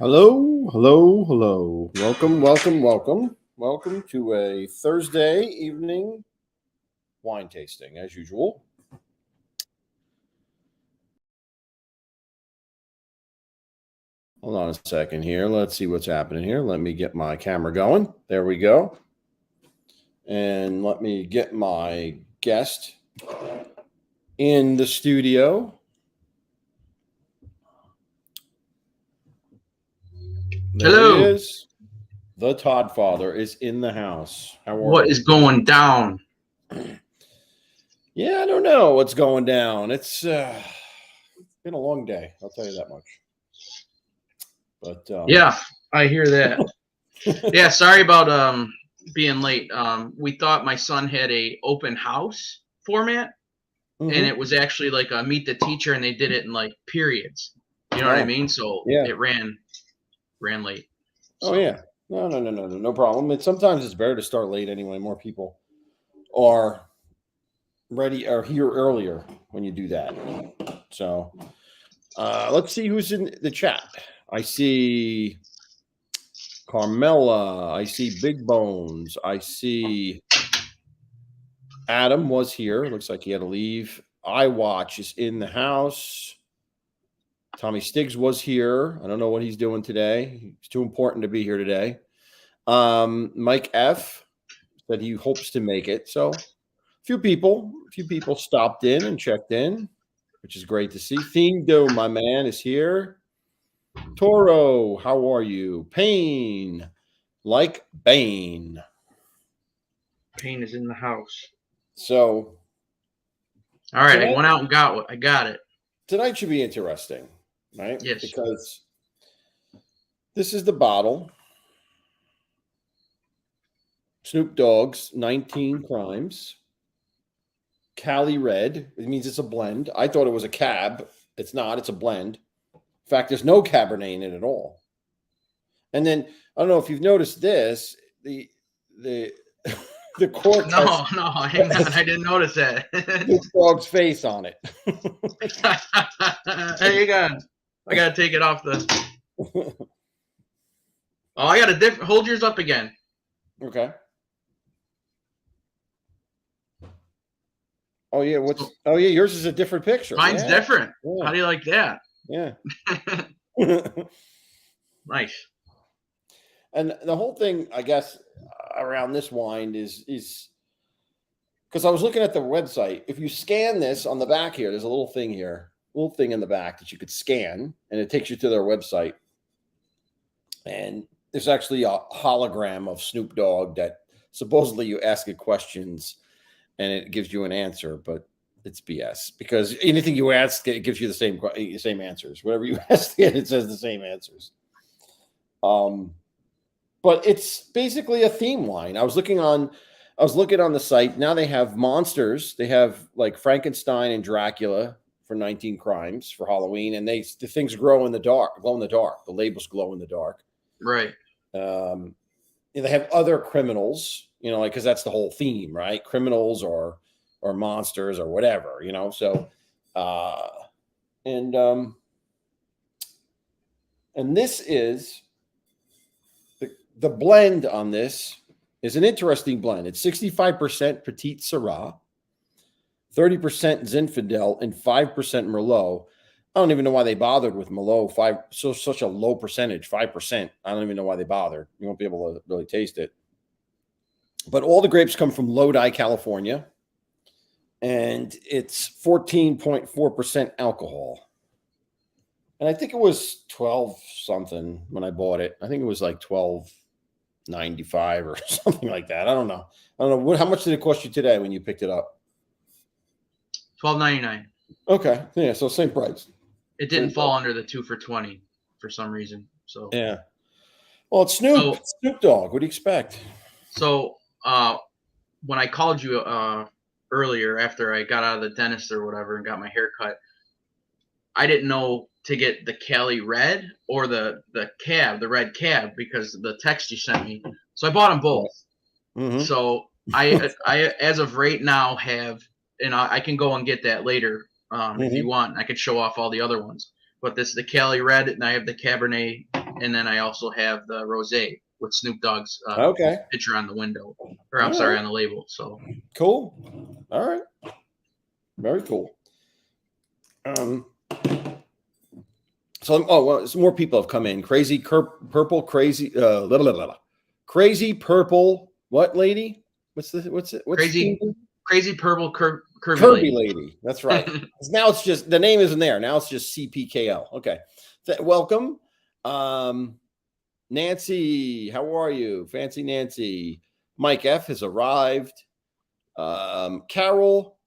Hello, hello, hello. Welcome, welcome, welcome. Welcome to a Thursday evening wine tasting, as usual. Hold on a second here. Let's see what's happening here. Let me get my camera going. There we go. And let me get my guest in the studio. There Hello. he is. The Todd Father is in the house. How are What you? is going down? Yeah, I don't know what's going down. It's been a long day. I'll tell you that much. But Yeah, I hear that. Yeah, sorry about being late. We thought my son had a open house format, and it was actually like a meet the teacher, and they did it in like periods. You know what I mean? So yeah. it ran late. Oh yeah. No problem. Sometimes it's better to start late anyway. More people are ready or here earlier when you do that. So let's see who's in the chat. I see Carmela. I see Big Bones. I see Adam was here. Looks like he had to leave. iWatch is in the house. Tommy Stiggs was here. I don't know what he's doing today. He's too important to be here today. Mike F said he hopes to make it. So a few people stopped in and checked in, which is great to see. Theme Dome, my man, is here. Toro, how are you? Payne, like Bane. Payne is in the house. So, all right, I went out and I got it. Tonight should be interesting, right? Yes. Because this is the bottle. Snoop Dogg's 19 Crimes. CaLi-red. It means it's a blend. I thought it was a cab. It's not. It's a blend. In fact, there's no Cabernet in it at all. And then I don't know if you've noticed this. The cork. No, hang on. I didn't notice that. Snoop Dogg's face on it. Hang on. I gotta take it off the. Oh, I got a different. Hold yours up again. Okay. Oh yeah, oh yeah, yours is a different picture. Mine's different. Yeah. How do you like that? Yeah. Nice. And the whole thing, I guess, around this wine is because I was looking at the website. If you scan this on the back here, there's a little thing here, little thing in the back that you could scan, and it takes you to their website. And there's actually a hologram of Snoop Dogg that supposedly you ask it questions and it gives you an answer, but it's BS because anything you ask, it gives you the same answers. Whatever you ask it says the same answers. But it's basically a theme wine. I was looking on the site. Now they have monsters. They have like Frankenstein and Dracula for 19 Crimes for Halloween, and the things glow in the dark. The labels glow in the dark. Right. They have other criminals, like because that's the whole theme, right? Criminals or monsters or whatever, So, and this is the blend on this is an interesting blend. It's 65% Petite Syrah, 30% Zinfandel, and 5% Merlot. I don't even know why they bothered with Merlot. Such a low percentage, 5%. I don't even know why they bothered. You won't be able to really taste it. But all the grapes come from Lodi, California, and it's 14.4% alcohol. And I think it was 12 something when I bought it. I think it was like 12.95 or something like that. I don't know. How much did it cost you today when you picked it up? $12.99. Okay, yeah, so same price. It didn't fall under the 2 for $20 for some reason. So yeah. Well, it's Snoop. Snoop Dogg. What do you expect? So when I called you earlier after I got out of the dentist or whatever and got my hair cut, I didn't know to get the CaLi-red or the red cab because of the text you sent me. So I bought them both. Mm-hmm. So I as of right now have, and I can go and get that later if you want. I could show off all the other ones. But this is the CaLi-red, and I have the Cabernet and then I also have the rosé with Snoop Dogg's Okay. picture on the window, or I'm All sorry, right. on the label. So Cool. All right. Very cool. So some more people have come in. Purple, crazy, blah, blah, blah, blah. Crazy purple. What lady? What's crazy purple curvy Kirby lady. lady. That's right. Now it's just the name isn't there. Now it's just CPKL. Okay. Welcome. Nancy, how are you? Fancy Nancy. Mike F has arrived. Carol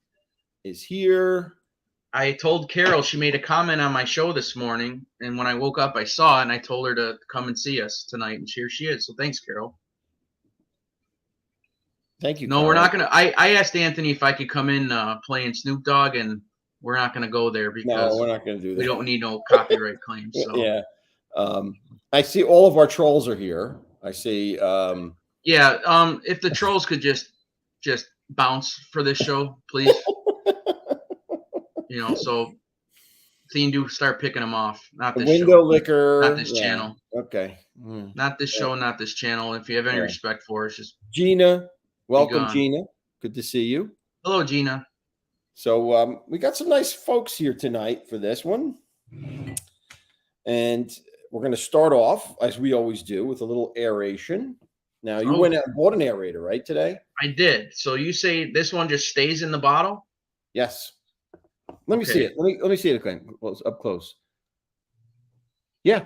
is here. I told Carol, she made a comment on my show this morning, and when I woke up, I saw it, and I told her to come and see us tonight, and here she is. So thanks, Carol. Thank you. No, Carol. we're not gonna. I asked Anthony if I could come in playing Snoop Dogg, and we're not gonna go there because we're not going to do that. We don't need no copyright claims. So. Yeah. I see all of our trolls are here. I see. If the trolls could just bounce for this show, please. So you do start picking them off. Not this window show. liquor. Not this channel. Okay. Not this show. Not this channel. If you have any respect for us, just Gina. Welcome, Gina. Good to see you. Hello, Gina. So we got some nice folks here tonight for this one. And we're going to start off, as we always do, with a little aeration. Now, you went out and bought an aerator, right, today? I did. So you say this one just stays in the bottle? Yes. Let me see it. Let me see it again, up close. Yeah,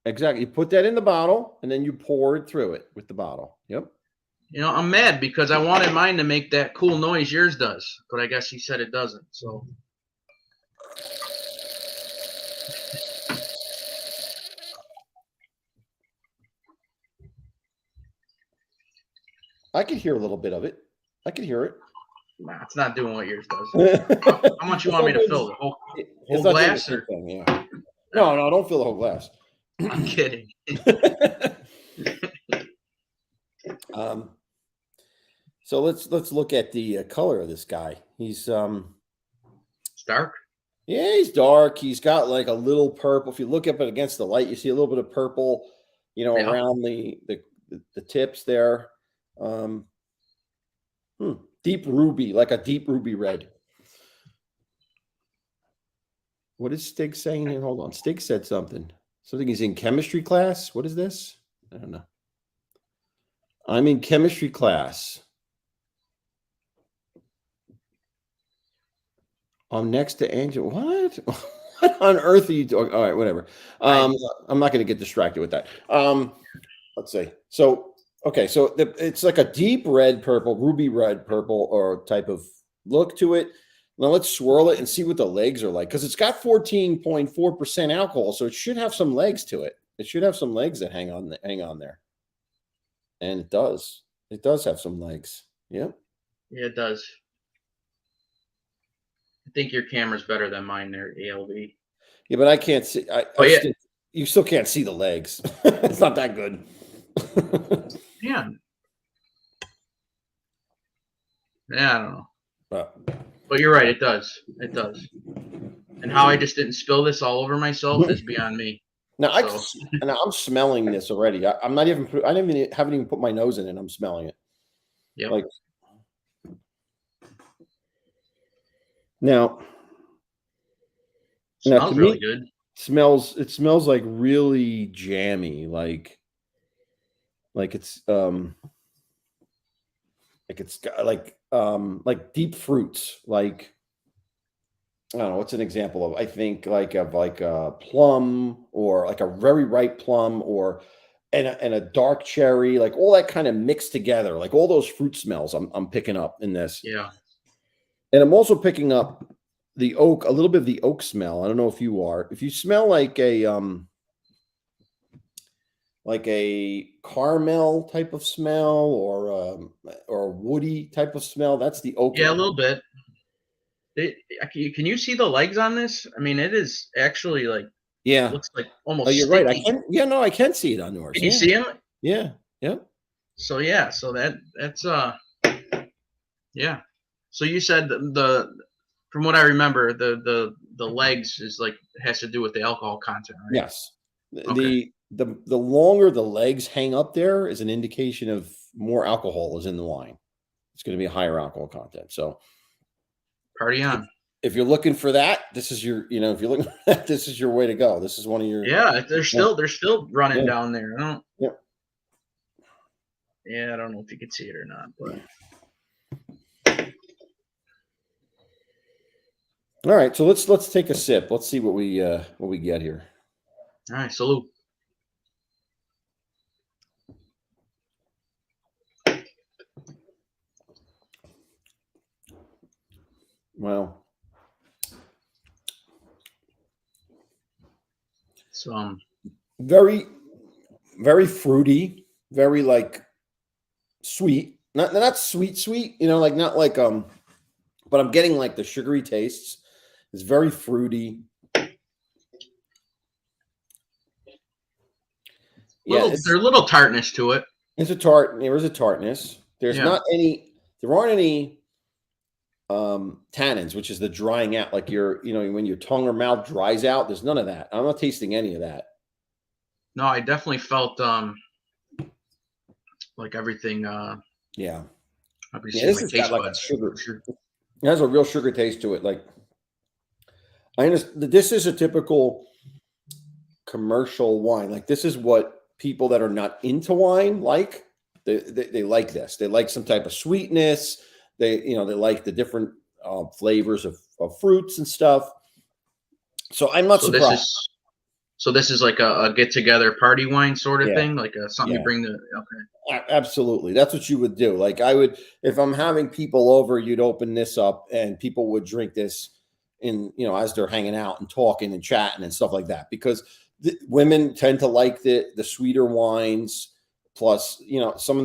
exactly. You put that in the bottle, and then you pour it through it with the bottle. Yep. I'm mad because I wanted mine to make that cool noise yours does, but I guess he said it doesn't. So. I could hear a little bit of it. I could hear it. Nah, it's not doing what yours does. How much you want me to fill? The whole glass? Yeah. No, don't fill the whole glass. I'm kidding. So let's look at the color of this guy. He's it's dark. Yeah, he's dark. He's got like a little purple. If you look up it against the light, you see a little bit of purple, around the tips there. Deep ruby, like a deep ruby red. What is Stig saying here? Hold on. Stig said something. Something he's in chemistry class. What is this? I don't know. I'm in chemistry class. I'm next to Angela. What? What on earth are you doing? All right, whatever. I'm not going to get distracted with that. Let's see. So, okay, so it's like a deep red purple, ruby red purple, or type of look to it. Now let's swirl it and see what the legs are like, because it's got 14.4% alcohol, so it should have some legs to it. It should have some legs that hang on there, and it does. It does have some legs. Yep. Yeah, it does. I think your camera's better than mine there, ALV. Yeah, but I can't see. You still can't see the legs. It's not that good. Yeah. Yeah, I don't know. But you're right. It does. It does. And how I just didn't spill this all over myself is beyond me. Now I'm smelling this already. I haven't even put my nose in it. I'm smelling it. Yep. Like now. Smells really good. It smells like really jammy, like it's like deep fruits, like I don't know, what's an example of, I think like a plum, or like a very ripe plum, or and a dark cherry, like all that kind of mixed together, like all those fruit smells I'm picking up in this. Yeah. And I'm also picking up a little bit of the oak smell. I don't know if you are. If you smell like a caramel type of smell, or a woody type of smell, that's the oak. Yeah, a little bit. Can you see the legs on this? I mean, it is actually like, yeah, looks like almost. Oh, you're sticky. right. I can. Yeah, no, I can see it on yours. Can you see them? Yeah. Yep. So yeah, so that's yeah. So you said from what I remember, the legs is like has to do with the alcohol content, right? Yes. Okay. the longer the legs hang up there is an indication of more alcohol is in the wine. It's going to be a higher alcohol content. So Party if, on. if you're looking for that, this is your, if you're looking for that, this is your way to go. This is one of your, Yeah, they're still running yeah, down there. yeah. Yeah, I don't know if you can see it or not, but All right, so let's take a sip. Let's see what we get here. all right, salute. Well, So very, very fruity, very like sweet. Not sweet, like not like but I'm getting like the sugary tastes. It's very fruity. Yeah, there's a little tartness to it. it's a tart. There is a tartness. There's not any. There aren't any tannins, which is the drying out. Like when your tongue or mouth dries out. There's none of that. I'm not tasting any of that. No, I definitely felt like everything. Yeah. This has got like a sugar. It has a real sugar taste to it. Like I understand this is a typical commercial wine. Like this is what people that are not into wine like. They like this. They like some type of sweetness. They like the different flavors of fruits and stuff. So I'm not surprised. This is like a get together party wine sort of thing, like something you bring to. Okay. Absolutely, that's what you would do. Like I would, if I'm having people over, you'd open this up and people would drink this as they're hanging out and talking and chatting and stuff like that. Because women tend to like the sweeter wines. Plus, some of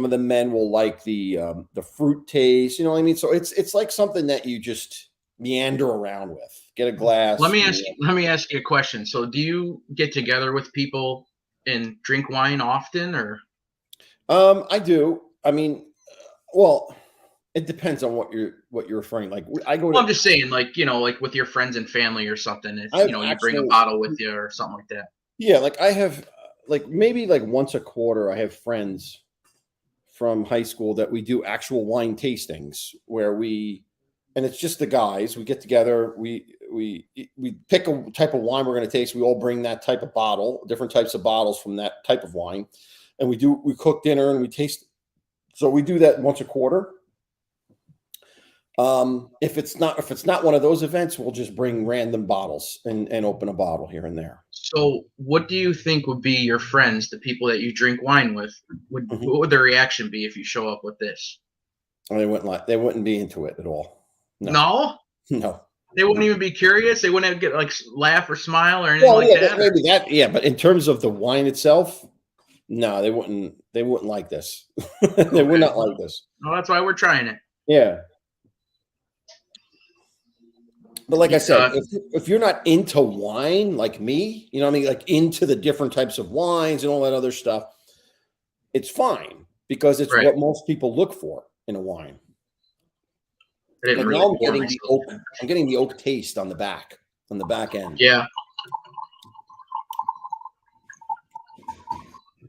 the men will like the fruit taste. You know what I mean? So it's like something that you just meander around with. Get a glass. Let me ask you a question. So, do you get together with people and drink wine often, or? I do. I mean, well, it depends on what you're referring. Like I go. I'm just saying, like like with your friends and family or something. If you bring a bottle with you or something like that. Yeah, like I have, like maybe like once a quarter, I have friends from high school that we do actual wine tastings where and it's just the guys. We get together. We pick a type of wine we're going to taste. We all bring that type of bottle, different types of bottles from that type of wine, and we cook dinner and we taste. So we do that once a quarter. If it's not one of those events, we'll just bring random bottles and open a bottle here and there. So, what do you think would be your friends, the people that you drink wine with? What would their reaction be if you show up with this? They wouldn't be into it at all. No. No. They wouldn't even be curious. They wouldn't get like laugh or smile or anything like that. Maybe that. Yeah, but in terms of the wine itself, no, they wouldn't. They wouldn't like this. They would not like this. No, that's why we're trying it. Yeah. But like I said, if you're not into wine like me, you know what I mean, like into the different types of wines and all that other stuff, it's fine because it's what most people look for in a wine. Like now I'm getting the oak taste on the back end. Yeah.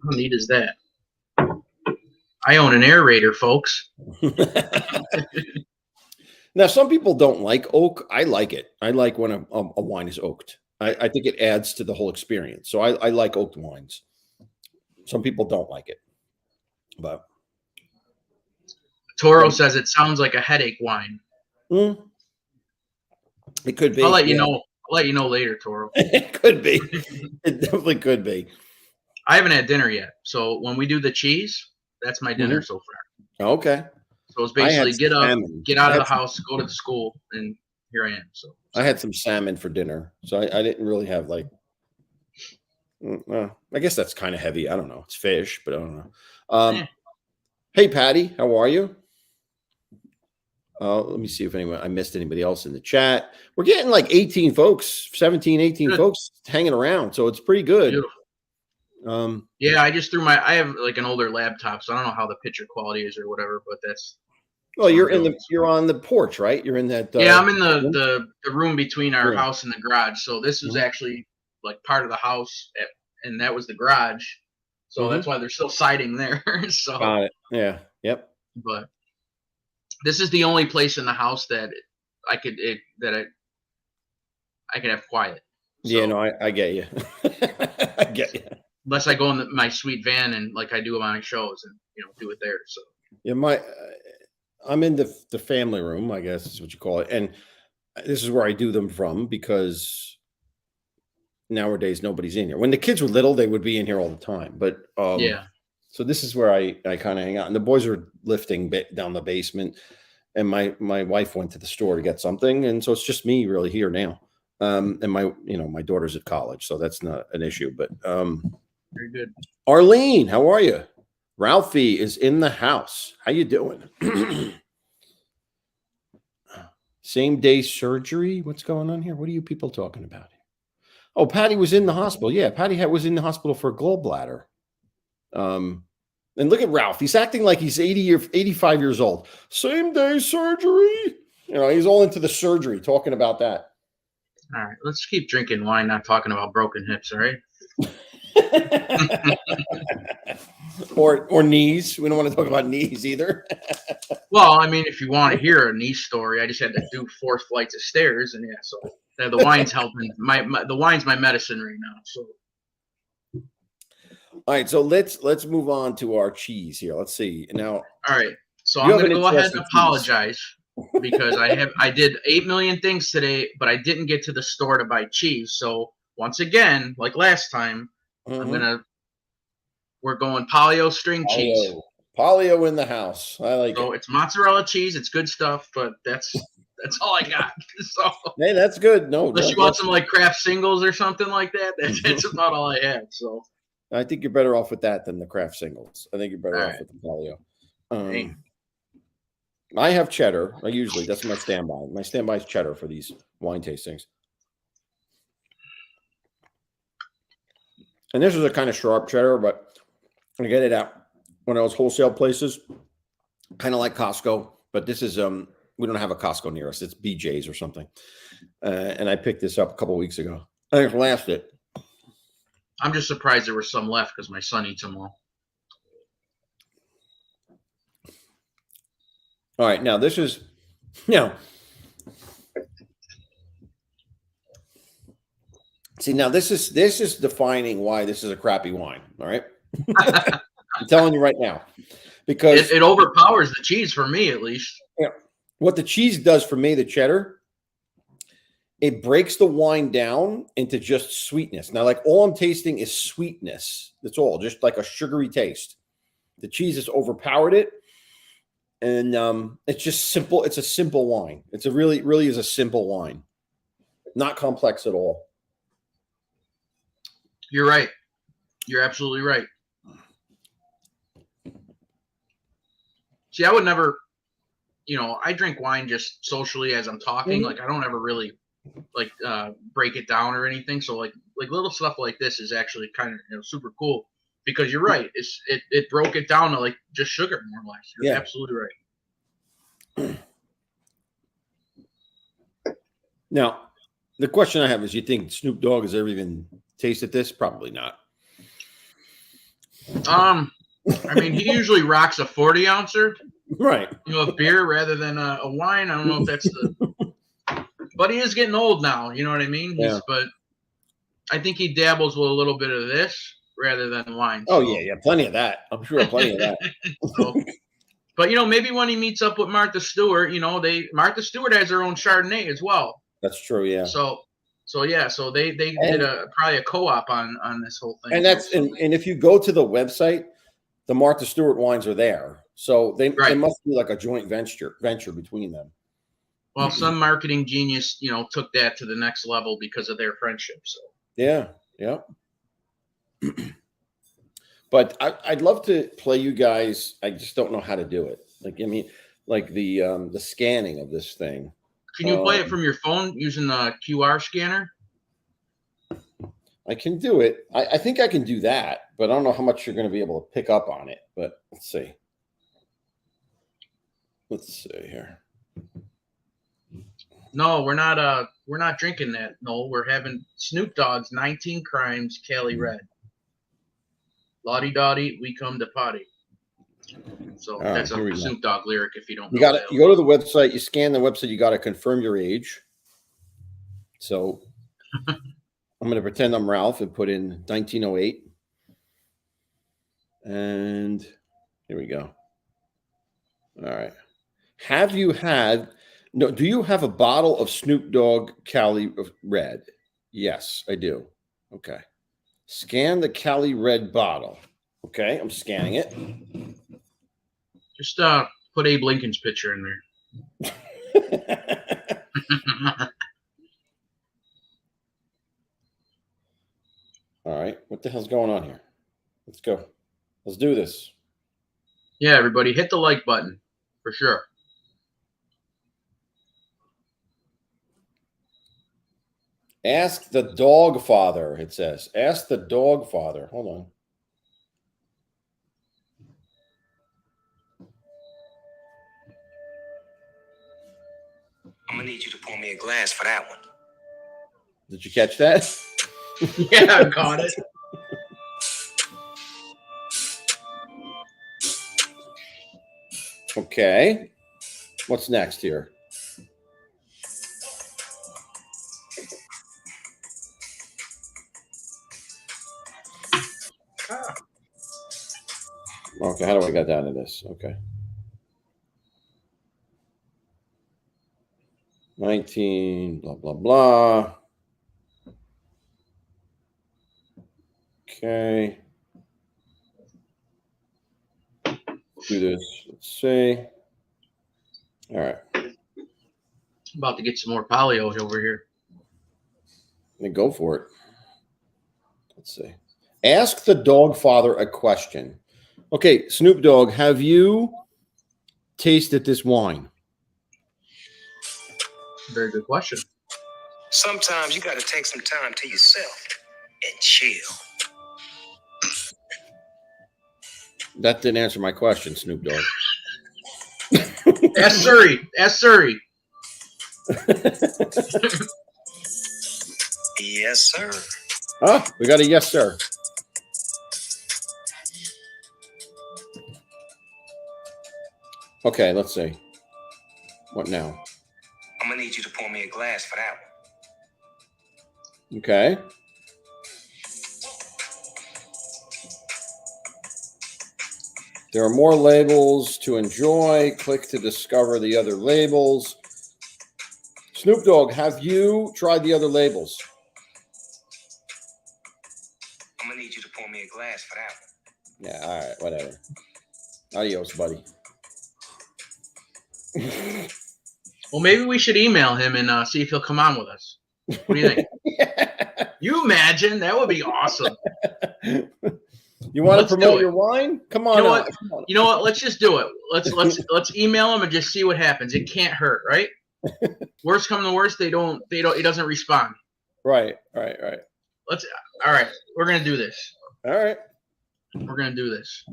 How neat is that? I own an aerator, folks. Now, some people don't like oak. I like it. I like when a wine is oaked. I think it adds to the whole experience. So I like oaked wines. Some people don't like it, but Toro says it sounds like a headache wine. It could be. I'll let you know. I'll let you know later, Toro. It could be. It definitely could be. I haven't had dinner yet, so when we do the cheese, that's my dinner so far. Okay. So it's basically get up, get out of the house, go to the school, and here I am. So I had some salmon for dinner, so I didn't really have like. I guess that's kind of heavy. I don't know. It's fish, but I don't know. Hey, Patty, how are you? Let me see if I missed anybody else in the chat. We're getting like 18 folks, 17, 18 folks hanging around, so it's pretty good. Beautiful. Yeah, I have like an older laptop, so I don't know how the picture quality is or whatever, but that's. Well, you're on the porch, right? You're in that. Yeah, I'm in the room between our house and the garage. So this was actually like part of the house at and that was the garage. So that's why there's still siding there. So, Got it. Yeah. Yep. but this is the only place in the house that I could have quiet. So, Yeah. No, I get you. I get you. unless I go in my sweet van and like I do on my shows and do it there. So Yeah, I'm in the family room, I guess is what you call it, and this is where I do them from because nowadays nobody's in here. When the kids were little, they would be in here all the time, but yeah. So this is where I kind of hang out, and the boys are lifting down the basement, and my wife went to the store to get something, and so it's just me really here now. And my daughter's at college, so that's not an issue. But Very good. Arlene, how are you? Ralphie is in the house. How you doing? Same day surgery. What's going on here? What are you people talking about? Oh, Patty was in the hospital. Yeah, Patty was in the hospital for a gallbladder. And look at Ralph. He's acting like he's 85 years old. Same day surgery. He's all into the surgery, talking about that. All right, let's keep drinking wine, not talking about broken hips. All right. or knees. We don't want to talk about knees either. Well, I mean, if you want to hear a knee story, I just had to do 4 flights of stairs, and so the wine's helping. The wine's my medicine right now. So. All right, so let's move on to our cheese here. Let's see now. All right, so I'm going to go ahead and apologize because I did 8 million things today, but I didn't get to the store to buy cheese. So once again, like last time, we're going Polio string cheese. Polio in the house. I like it. So it's mozzarella cheese. It's good stuff, but that's all I got. So hey, that's good. No, unless you want some like Kraft singles or something like that, that's about all I had. So. I think you're better off with that than the Kraft singles. I think you're better off with the Polio. I have cheddar. That's my standby. My standby is cheddar for these wine tastings. And this is a kind of sharp cheddar, but I get it at one of those wholesale places, kind of like Costco. But this is we don't have a Costco near us. It's BJ's or something. And I picked this up a couple of weeks ago. I think lasted. I'm just surprised there were some left because my son eats them all. All right, now this is, see, now this is defining why this is a crappy wine. All right, I'm telling you right now, because it overpowers the cheese for me at least. Yeah, what the cheese does for me, the cheddar. It breaks the wine down into just sweetness. Now, like all I'm tasting is sweetness. That's all, just like a sugary taste. The cheese has overpowered it, and it's just simple. It's a simple wine. It's really is a simple wine, not complex at all. You're right. You're absolutely right. See, I would never, I drink wine just socially as I'm talking. Like I don't ever really break it down or anything. So like little stuff like this is actually kind of super cool because you're right. It broke it down to like just sugar more or less. You're absolutely right. Now, the question I have is, you think Snoop Dogg has ever even tasted this? Probably not. I mean, he usually rocks a 40-ouncer, right? Of beer rather than a wine. I don't know if that's but he is getting old now. You know what I mean? But I think he dabbles with a little bit of this rather than wine. Oh, yeah, plenty of that. I'm sure plenty of that. But, maybe when he meets up with Martha Stewart, Martha Stewart has her own Chardonnay as well. That's true, yeah. So they did probably a co-op on this whole thing. And if you go to the website, the Martha Stewart wines are there. So they must be like a joint venture between them. Well, some marketing genius, took that to the next level because of their friendship. So yeah. But I'd love to play you guys. I just don't know how to do it. Like the scanning of this thing. Can you play it from your phone using the QR scanner? I can do it. I think I can do that, but I don't know how much you're going to be able to pick up on it. But let's see. Let's see here. No, we're not drinking that. No, we're having Snoop Dogg's 19 Crimes CaLi-red. Lottie Dottie, we come to potty. So right, that's here we a go. Snoop Dogg lyric if you don't You know got that. it. You go to the website, you scan the website, you got to confirm your age. So I'm going to pretend I'm Ralph and put in 1908. And here we go. All right. Have you had, no, do you have a bottle of Snoop Dogg CaLi-red? Yes, I do. Okay. Scan the CaLi-red bottle. Okay, I'm scanning it. Just put Abe Lincoln's picture in there. All right, what the hell's going on here? Let's go. Let's do this. Yeah, everybody, hit the like button for sure. Ask the dog father, it says. Ask the dog father. Hold on. I'm gonna need you to pour me a glass for that one. Did you catch that? Yeah, I got it. Okay. What's next here? Okay, how do I get down to this? Okay. 19, blah, blah, blah. Okay. Do this. Let's see. All right. About to get some more polio over here. Then go for it. Let's see. Ask the dog father a question. Okay, Snoop Dogg, have you tasted this wine? Very good question. Sometimes you gotta take some time to yourself and chill. That didn't answer my question, Snoop Dogg. Ask Surrey. Ask Surrey. Yes, sir. Oh, we got a yes, sir. Okay, let's see. What now? I'm gonna need you to pour me a glass for that one. Okay. There are more labels to enjoy. Click to discover the other labels. Snoop Dogg, have you tried the other labels? I'm gonna need you to pour me a glass for that one. Yeah, all right, whatever. Adios, buddy. Well, maybe we should email him and see if he'll come on with us. What do you think? You imagine? That would be awesome. You want Let's to do promote it. your wine? Come on. You know out. what? Come on. You know what? Let's just do it. Let's email him and just see what happens. It can't hurt, right? Worst come to worst, he doesn't respond. Right. All right. We're gonna do this. All right. We're gonna do this.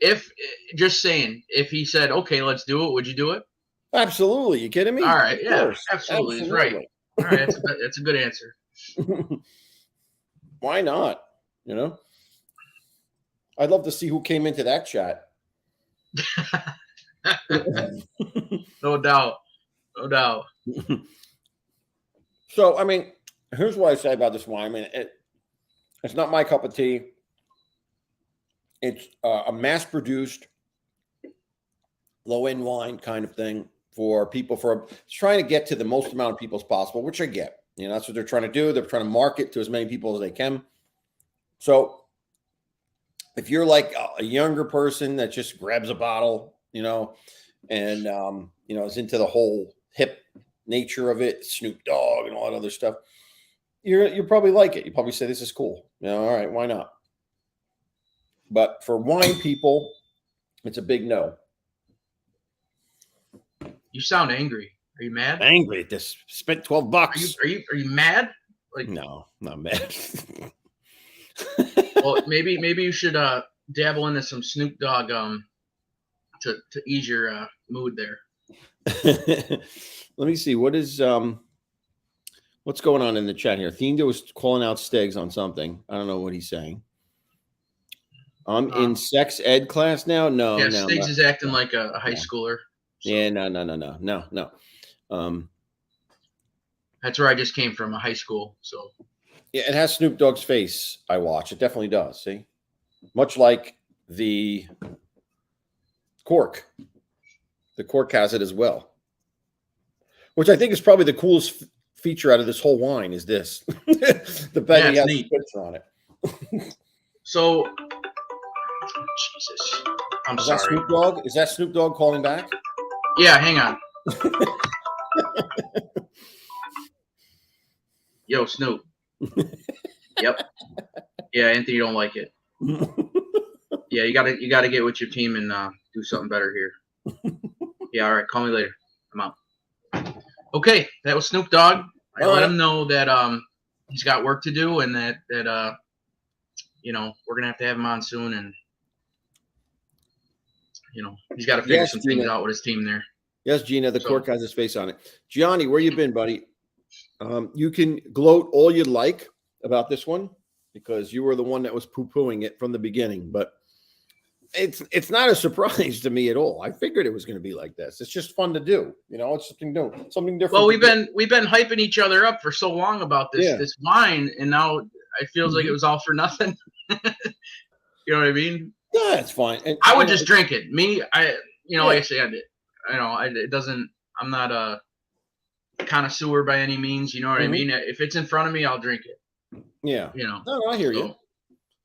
If just saying, if he said, okay, let's do it, would you do it? Absolutely. You kidding me? All right. Of Yeah. course. Absolutely. He's right. All right. That's a good answer. Why not? You know, I'd love to see who came into that chat. No doubt. No doubt. So, I mean, here's what I say about this wine. I mean, it's not my cup of tea. It's a mass-produced, low-end wine kind of thing for people. For trying to get to the most amount of people as possible, which I get. You know, that's what they're trying to do. They're trying to market to as many people as they can. So, if you're like a younger person that just grabs a bottle, you know, and you know, is into the whole hip nature of it, Snoop Dogg and all that other stuff, you probably like it. You probably say this is cool. You know, all right, why not? But for wine people, it's a big no. You sound angry. Are you mad? Angry at this. Spent $12. Are you mad? Like, no, not mad. well, maybe you should dabble into some Snoop Dogg to ease your mood there. Let me see. What What's going on in the chat here? Themdo is calling out Stegs on something. I don't know what he's saying. I'm in sex ed class now. No, Yeah, no, Stiggs no, is acting like a high no. schooler. So Yeah, no. that's where I just came from, a high school. So Yeah, it has Snoop Dogg's face. I watch. It definitely does. See, much like the cork. The cork has it as well, which I think is probably the coolest feature out of this whole wine. Is this the fact yeah, he it's has neat. a picture on it? So Jesus, I'm Is that sorry. Snoop Dogg? Is that Snoop Dogg calling back? Yeah, hang on. Yo, Snoop. Yep. Yeah, Anthony don't like it. Yeah, you gotta get with your team and do something better here. Yeah, all right. Call me later. I'm out. Okay, that was Snoop Dogg. I All let right. him know that he's got work to do and that you know, we're gonna have to have him on soon, and you know, he's got to figure Yes, some Gina. things out with his team there. Yes, Gina. The cork has his face on it. Gianni, where you been, buddy? You can gloat all you'd like about this one because you were the one that was poo-pooing it from the beginning, but it's not a surprise to me at all. I figured it was going to be like this. It's just fun to do. You know, it's something new, something different. Well, we've been hyping each other up for so long about this wine, and now it feels like it was all for nothing. You know what I mean? Yeah, it's fine. And I would just drink it. Me, like I said, it doesn't. I'm not a connoisseur by any means. You know what I mean? If it's in front of me, I'll drink it. Yeah. You know. No, I hear you.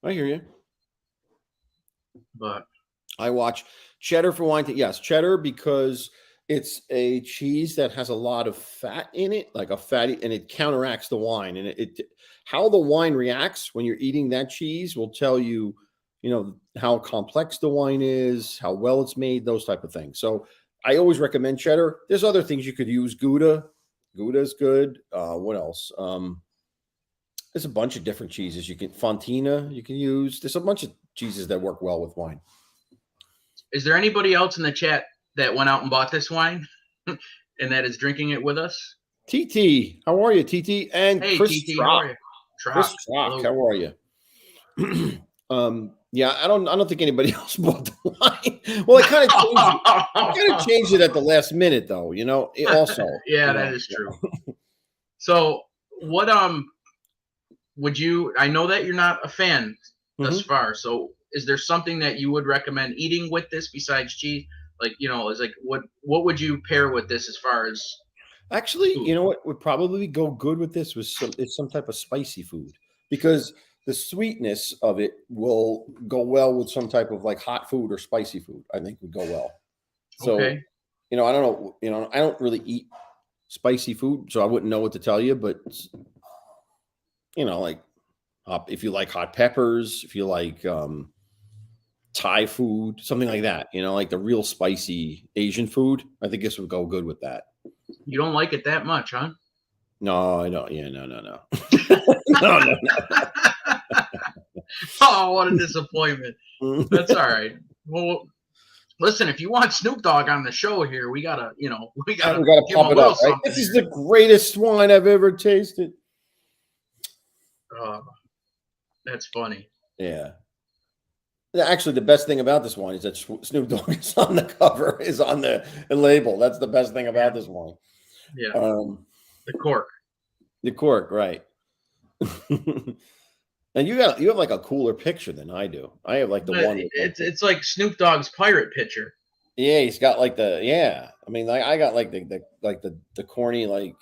I hear you. But I watch cheddar for wine. Yes, cheddar because it's a cheese that has a lot of fat in it, like a fatty, and it counteracts the wine. And it how the wine reacts when you're eating that cheese will tell you, you know, how complex the wine is, how well it's made, those type of things. So I always recommend cheddar. There's other things you could use. Gouda. Gouda is good. What else? There's a bunch of different cheeses you can. Fontina you can use. There's a bunch of cheeses that work well with wine. is there anybody else in the chat that went out and bought this wine and that is drinking it with us? TT, how are you, TT? And Hey, Chris TT, Trock. how are you? Chris Trock, how are you? Yeah, I don't think anybody else bought the wine. Well, it kind of changed it at the last minute, though. You know, it also. Yeah, that is true. So, what would you? I know that you're not a fan thus far. So, is there something that you would recommend eating with this besides cheese? Like, you know, is like what would you pair with this as far as? Actually, food? you know what would probably go good with this was some type of spicy food because the sweetness of it will go well with some type of like hot food or spicy food. I think would go well. So, Okay. you know, I don't know. You know, I don't really eat spicy food, so I wouldn't know what to tell you. But you know, like if you like hot peppers, if you like Thai food, something like that. You know, like the real spicy Asian food. I think this would go good with that. You don't like it that much, huh? No, I don't. Yeah, no. No. Oh, what a disappointment. That's all right. Well, listen, if you want Snoop Dogg on the show here, we gotta pop it up. Right? This is the greatest wine I've ever tasted. That's funny. Yeah. Actually, the best thing about this wine is that Snoop Dogg is on the cover, is on the label. That's the best thing about this wine. Yeah. The cork. The cork, right. And you have like a cooler picture than I do. I have like the one. It's like Snoop Dogg's pirate picture. Yeah, he's got like I mean, like I got like the corny like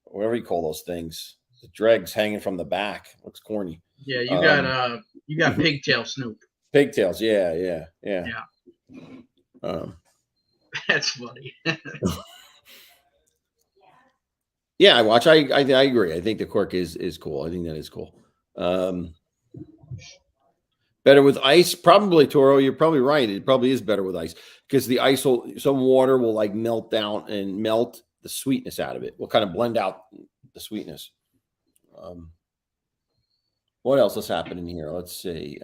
whatever you call those things, the dregs hanging from the back. Looks corny. Yeah, you got pigtail Snoop. Pigtails, yeah. That's funny. Yeah, I watch. I agree. I think the cork is cool. I think that is cool. Better with ice, probably, Toro. You're probably right. It probably is better with ice because the ice some water will like melt down and melt the sweetness out of it. Will kind of blend out the sweetness. What else is happening here? Let's see.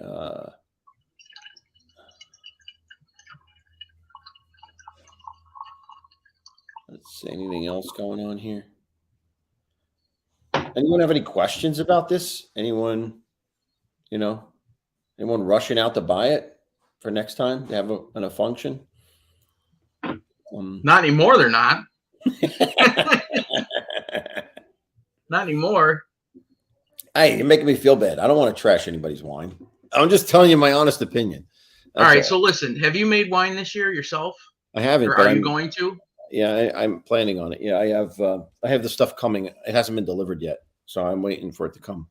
Let's see. Anything else going on here? Anyone have any questions about this? Anyone, anyone rushing out to buy it for next time to have a function? Not anymore. They're not. Not anymore. Hey, you're making me feel bad. I don't want to trash anybody's wine. I'm just telling you my honest opinion. All right. So listen, have you made wine this year yourself? I haven't. Or are you going to? Yeah, I'm planning on it. Yeah, I have the stuff coming. It hasn't been delivered yet, so I'm waiting for it to come.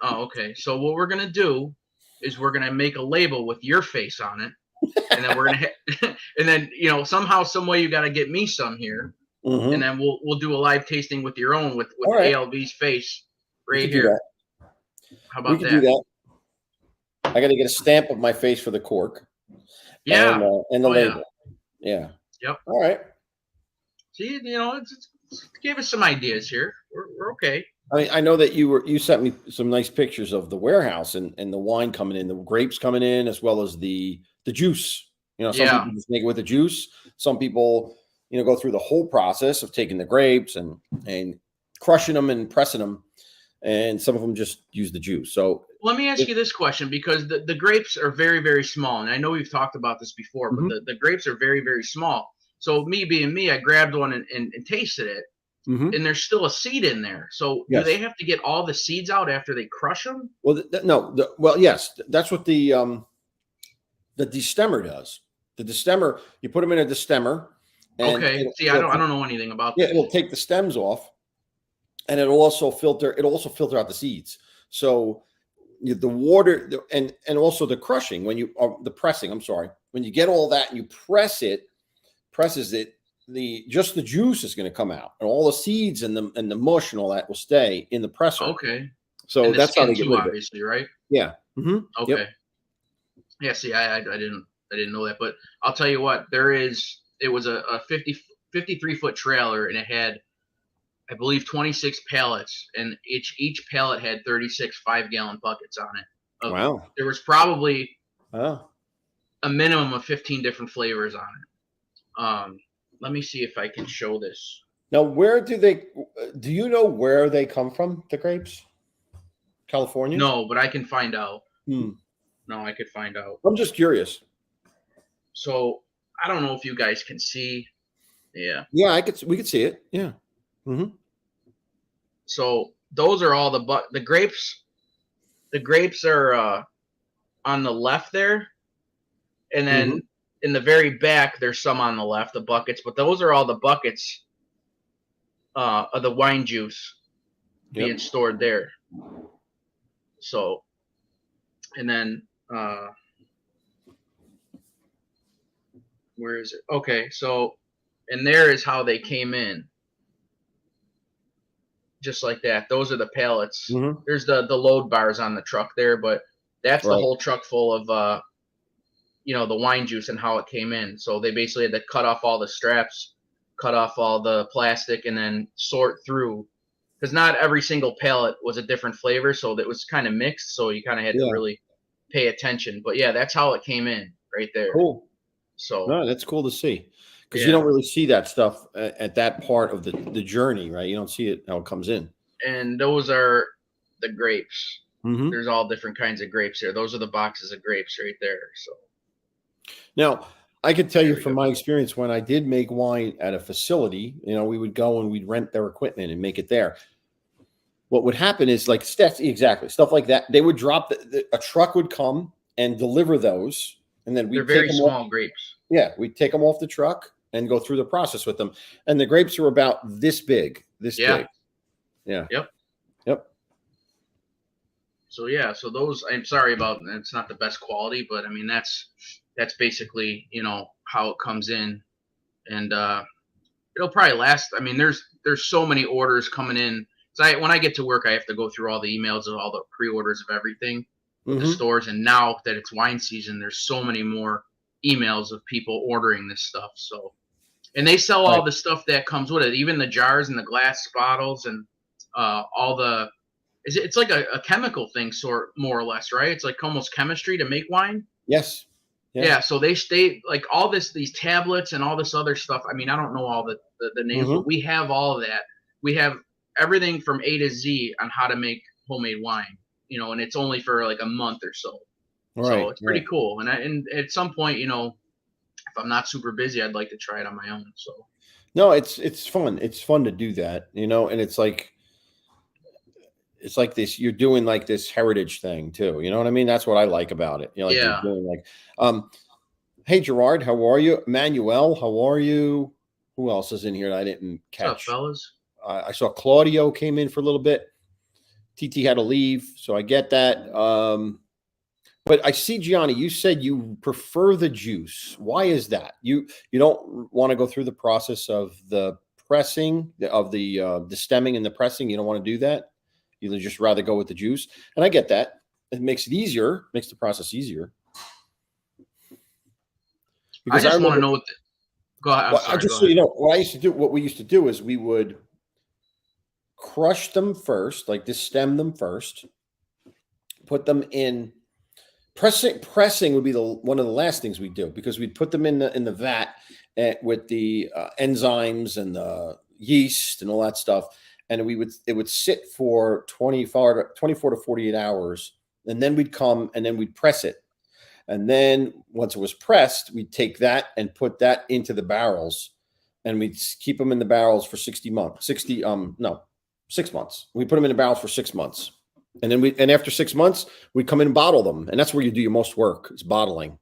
Oh, okay. So what we're gonna do is we're gonna make a label with your face on it, and then we're gonna, and then somehow, some way, you got to get me some here, and then we'll do a live tasting with your own with ALV's face right here. How about that? We can do that. I got to get a stamp of my face for the cork. Yeah, and the label. Yeah. Yep. All right. See, it's gave us some ideas here. We're okay. I mean, I know that you sent me some nice pictures of the warehouse and the wine coming in, the grapes coming in, as well as the juice. Some people just make it with the juice. Some people, go through the whole process of taking the grapes and crushing them and pressing them, and some of them just use the juice. So let me ask you this question, because the grapes are very, very small, and I know we've talked about this before, but the grapes are very, very small. So me being me, I grabbed one and tasted it. And there's still a seed in there. So do they have to get all the seeds out after they crush them? Well, no. Yes, that's what the destemmer does. The destemmer, you put them in a destemmer. Okay. See, I don't know anything about that. Yeah, it'll take the stems off, and it'll also filter out the seeds. So the water and also the crushing the pressing. I'm sorry. When you get all that and you presses it. Just the juice is going to come out, and all the seeds and the mush and all that will stay in the presser. Okay. So that's how they get rid of it. Obviously, right? Yeah. Okay. Yep. Yeah. See, I didn't know that, but I'll tell you what. It was a 53-foot trailer, and it had, I believe, 26 pallets, and each pallet had 36 5-gallon buckets on it. Wow. There was probably a minimum of 15 different flavors on it. Let me see if I can show this. Now, do you know where they come from, the grapes? California? No, but I can find out. No, I could find out. I'm just curious. So I don't know if you guys can see. Yeah. Yeah, we could see it. Yeah. So those are all the grapes. The grapes are on the left there. And then in the very back, there's some on the left, the buckets, but those are all the buckets of the wine juice being stored there. So, and then, where is it? Okay, so, and there is how they came in. Just like that. Those are the pallets. There's the load bars on the truck there, but that's the whole truck full of, the wine juice and how it came in. So they basically had to cut off all the straps, cut off all the plastic, and then sort through, because not every single pallet was a different flavor. So that was kind of mixed. So you kind of had to really pay attention. But yeah, that's how it came in right there. Cool. So no, that's cool to see, because you don't really see that stuff at that part of the journey, right? You don't see it how it comes in. And those are the grapes. There's all different kinds of grapes here. Those are the boxes of grapes right there. So now, I could tell you from my experience, when I did make wine at a facility, we would go and we'd rent their equipment and make it there. What would happen is stuff like that. They would drop a truck would come and deliver those, and then they're very small grapes. Yeah, we'd take them off the truck and go through the process with them. And the grapes were about this big, big. Yeah. Yep. So those, I'm sorry about, it's not the best quality, but I mean, that's basically, how it comes in, and it'll probably last. I mean, there's so many orders coming in. So when I get to work, I have to go through all the emails of all the pre-orders of everything with the stores. And now that it's wine season, there's so many more emails of people ordering this stuff. So, and they sell all the stuff that comes with it, even the jars and the glass bottles and all the. It's like a chemical thing, sort more or less, right? It's like almost chemistry to make wine. Yes. Yeah. So they stay like all these tablets and all this other stuff. I mean, I don't know all the names, but we have all of that. We have everything from A to Z on how to make homemade wine, and it's only for like a month or so. So Right. it's pretty cool. And at some point, if I'm not super busy, I'd like to try it on my own. So No, it's fun. It's fun to do that, and it's like this, you're doing like this heritage thing too. You know what I mean? That's what I like about it. Like you're yeah. doing like, hey Gerard, how are you? Manuel, how are you? Who else is in here that I didn't What's up, catch? fellas? I saw Claudio came in for a little bit. TT had to leave, so I get that. But I see, Gianni, you said you prefer the juice. Why is that? You don't want to go through the process of the pressing of the stemming and the pressing. You don't want to do that. You'd just rather go with the juice, and I get that. It makes it easier, makes the process easier. I Because I just want to remember, know what. Go ahead. I'm well, I sorry. just Go so ahead. you know, what we used to do is we would crush them first, like just stem them first, put them in. Pressing would be one of the last things we do, because we'd put them in the vat with the enzymes and the yeast and all that stuff, and it would sit for 24 to 48 hours, and then we'd come and then we'd press it, and then once it was pressed, we'd take that and put that into the barrels, and we'd keep them in the barrels for 60 months. 60 no 6 months. We put them in the barrels for 6 months. And then after 6 months, we come in and bottle them. And that's where you do your most work. It's bottling.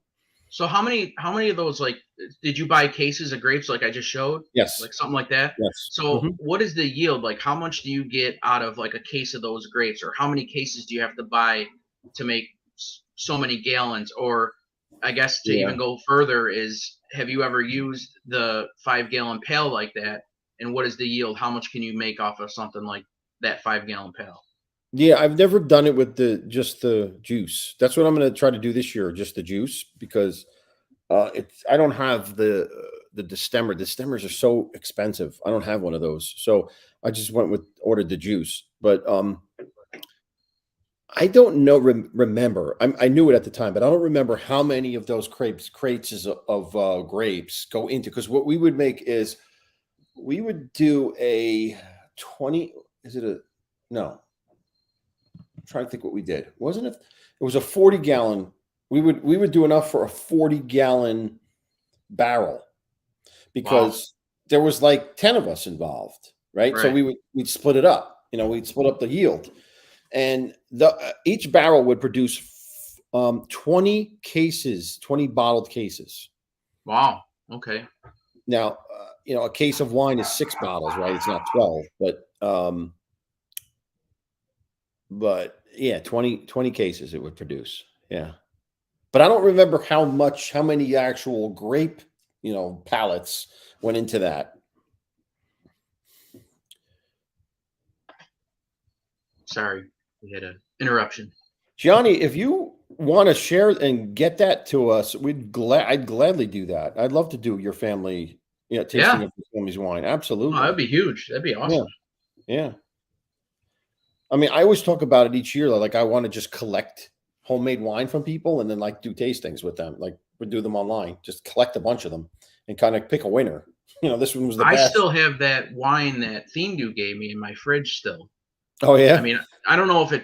So how many of those, like, did you buy cases of grapes like I just showed? Yes. Like something like that? Yes. So what is the yield? Like how much do you get out of like a case of those grapes, or how many cases do you have to buy to make so many gallons? Or I guess to Yeah. even go further is, have you ever used the 5-gallon pail like that? And what is the yield? How much can you make off of something like that 5-gallon pail? Yeah, I've never done it with just the juice. That's what I'm going to try to do this year, just the juice, because I don't have the destemmer. The stemmers are so expensive. I don't have one of those, so I just ordered the juice. But I don't know. Remember, I knew it at the time, but I don't remember how many of those crates of grapes go into. Because what we would make is we would do a 20. Is it a no? I'm trying to think what we did. Wasn't it? It was a 40-gallon. We would do enough for a 40-gallon barrel, because there was like 10 of us involved, right? So Right. we'd split it up. We'd split up the yield, and each barrel would produce 20 cases, 20 bottled cases. Wow. Okay. Now, a case of wine is 6 bottles, right? It's not 12, but yeah, 20 cases it would produce. Yeah. But I don't remember how many actual grape, pallets went into that. Sorry, we had an interruption. Gianni, if you want to share and get that to us, I'd gladly do that. I'd love to do your family, tasting Yeah. of your family's wine. Oh, Absolutely. that'd be huge. That'd be awesome. Yeah. I mean, I always talk about it each year. Like, I want to just collect homemade wine from people and then like do tastings with them. Like, we do them online, just collect a bunch of them and kind of pick a winner. This one was the I best. still have that wine that TheGuild gave me in my fridge still. Oh yeah. I mean, I don't know if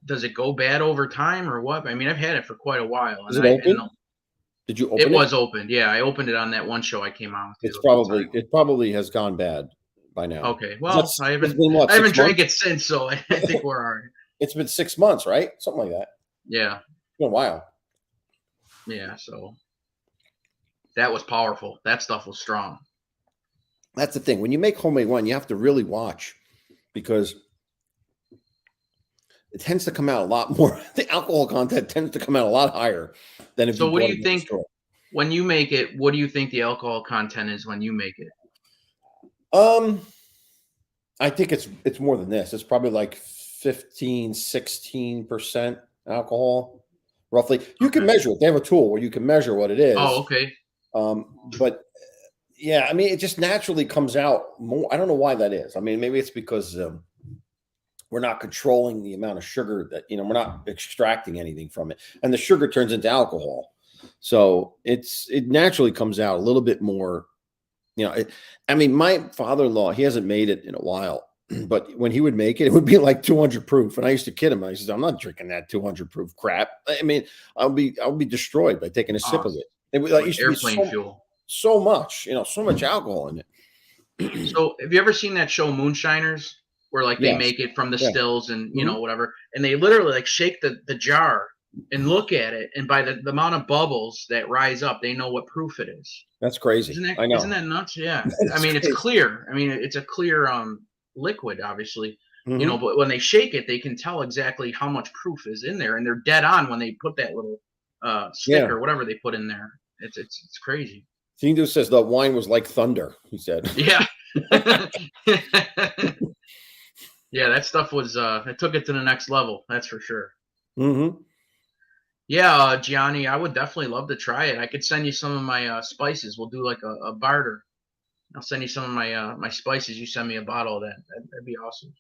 does it go bad over time or what? I mean, I've had it for quite a while. Is it open? Did you open it? It was opened. Yeah, I opened it on that one show I came on with. It probably has gone bad by now. Okay. Well, I haven't drank it since, so I think we're all right. It's been 6 months, right? Something like that. Yeah. It's been a while. Yeah, so that was powerful. That stuff was strong. That's the thing. When you make homemade wine, you have to really watch, because it tends to come out a lot more. The alcohol content tends to come out a lot higher than if. So what do you think when you make it? What do you think the alcohol content is when you make it? I think it's more than this. It's probably like 15-16% alcohol, roughly. You can measure it. They have a tool where you can measure what it is. Oh, okay. But yeah, I mean, it just naturally comes out more. I don't know why that is. I mean, maybe it's because we're not controlling the amount of sugar that, we're not extracting anything from it, and the sugar turns into alcohol. So it naturally comes out a little bit more. I mean, my father-in-law, he hasn't made it in a while, But when he would make it, it would be like 200 proof. And I used to kid him. I said, I'm not drinking that 200 proof crap. I mean, I'll be destroyed by taking a sip of it. It like used to be airplane fuel. so much, so much alcohol in it. So have you ever seen that show Moonshiners, where like they Yes. make it from the Yeah. stills and Mhm. whatever, and they literally like shake the jar and look at it, and by the amount of bubbles that rise up, they know what proof it is. That's crazy. I know. Isn't that nuts? Yeah. I That's mean, it's crazy. clear. I mean, it's a clear liquid, obviously. Mhm. But when they shake it, they can tell exactly how much proof is in there, and they're dead on when they put that little stick Yeah. or whatever they put in there. It's crazy. Tindu says the wine was like thunder. He said. Yeah. Yeah, that stuff was it took it to the next level, that's for sure. Mm-hmm. Yeah, Gianni, I would definitely love to try it. I could send you some of my spices. We'll do like a barter. I'll send you some of my spices. You send me a bottle of that. That'd be awesome.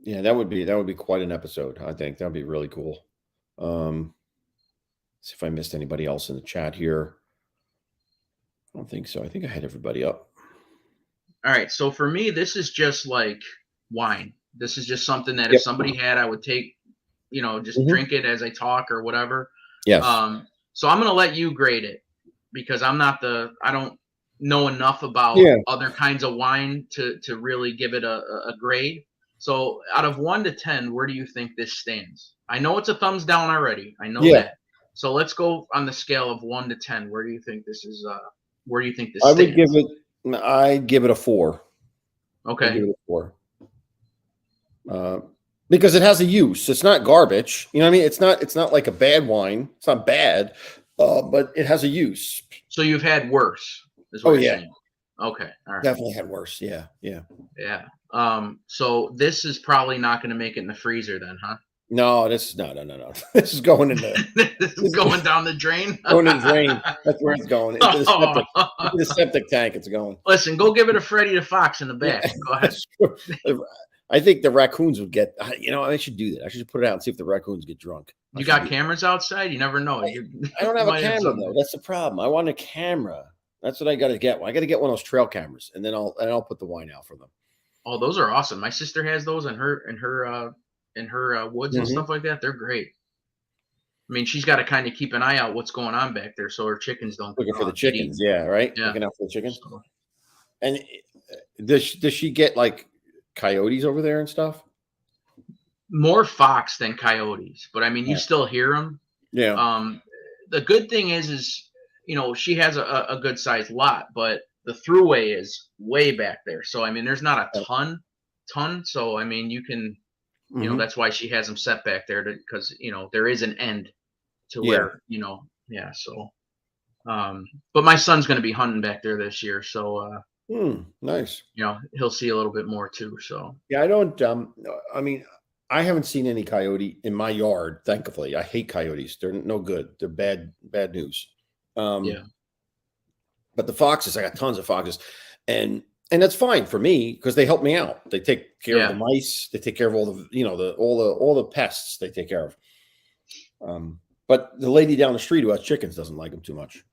Yeah, that would be quite an episode. I think that'd be really cool. See if I missed anybody else in the chat here. I don't think so. I think I had everybody up. All right, so for me, this is just like wine. This is just something that Yep. if somebody had, I would take, just drink it as I talk or whatever. Yes. So I'm gonna let you grade it because I don't know enough about other kinds of wine to really give it a grade. So out of 1 to 10, where do you think this stands? I know it's a thumbs down already. I know that. So let's go on the scale of 1 to 10. Where do you think this is? Where do you think this stands? I'd give it a 4. Okay. I'd give it a 4. Because it has a use. It's not garbage. You know what I mean? It's not like a bad wine. It's not bad, but it has a use. So you've had worse. Is what you're saying. Okay. All right. Definitely had worse. Yeah. So this is probably not going to make it in the freezer then, huh? No. This is going in the. This is going down the drain. Going in the drain. That's where it's going. Into the septic tank. It's going. Listen, go give it a Freddy the Fox in the back. Yeah. Go ahead. I think the raccoons would get. I should do that. I should put it out and see if the raccoons get drunk. You got cameras outside? You never know. I don't have a camera though. That's the problem. I want a camera. That's what I got to get. I got to get one of those trail cameras, and then I'll put the wine out for them. Oh, those are awesome. My sister has those in her woods and stuff like that. They're great. I mean, she's got to kind of keep an eye out what's going on back there, so her chickens don't. Looking for the chickens, yeah, right. Yeah. Looking out for the chickens. And does she get like coyotes over there and stuff? More fox than coyotes, but I mean, you still hear them. Yeah. The good thing is she has a good sized lot, but the throughway is way back there. So I mean, there's not a ton. So I mean, you can, that's why she has them set back there because there is an end to where So, but my son's going to be hunting back there this year, so nice. He'll see a little bit more too. So yeah, I don't. I mean, I haven't seen any coyote in my yard. Thankfully, I hate coyotes. They're no good. They're bad news. But the foxes, I got tons of foxes, and that's fine for me because they help me out. They take care of the mice. They take care of all the all the pests. They take care of. But the lady down the street who has chickens doesn't like them too much.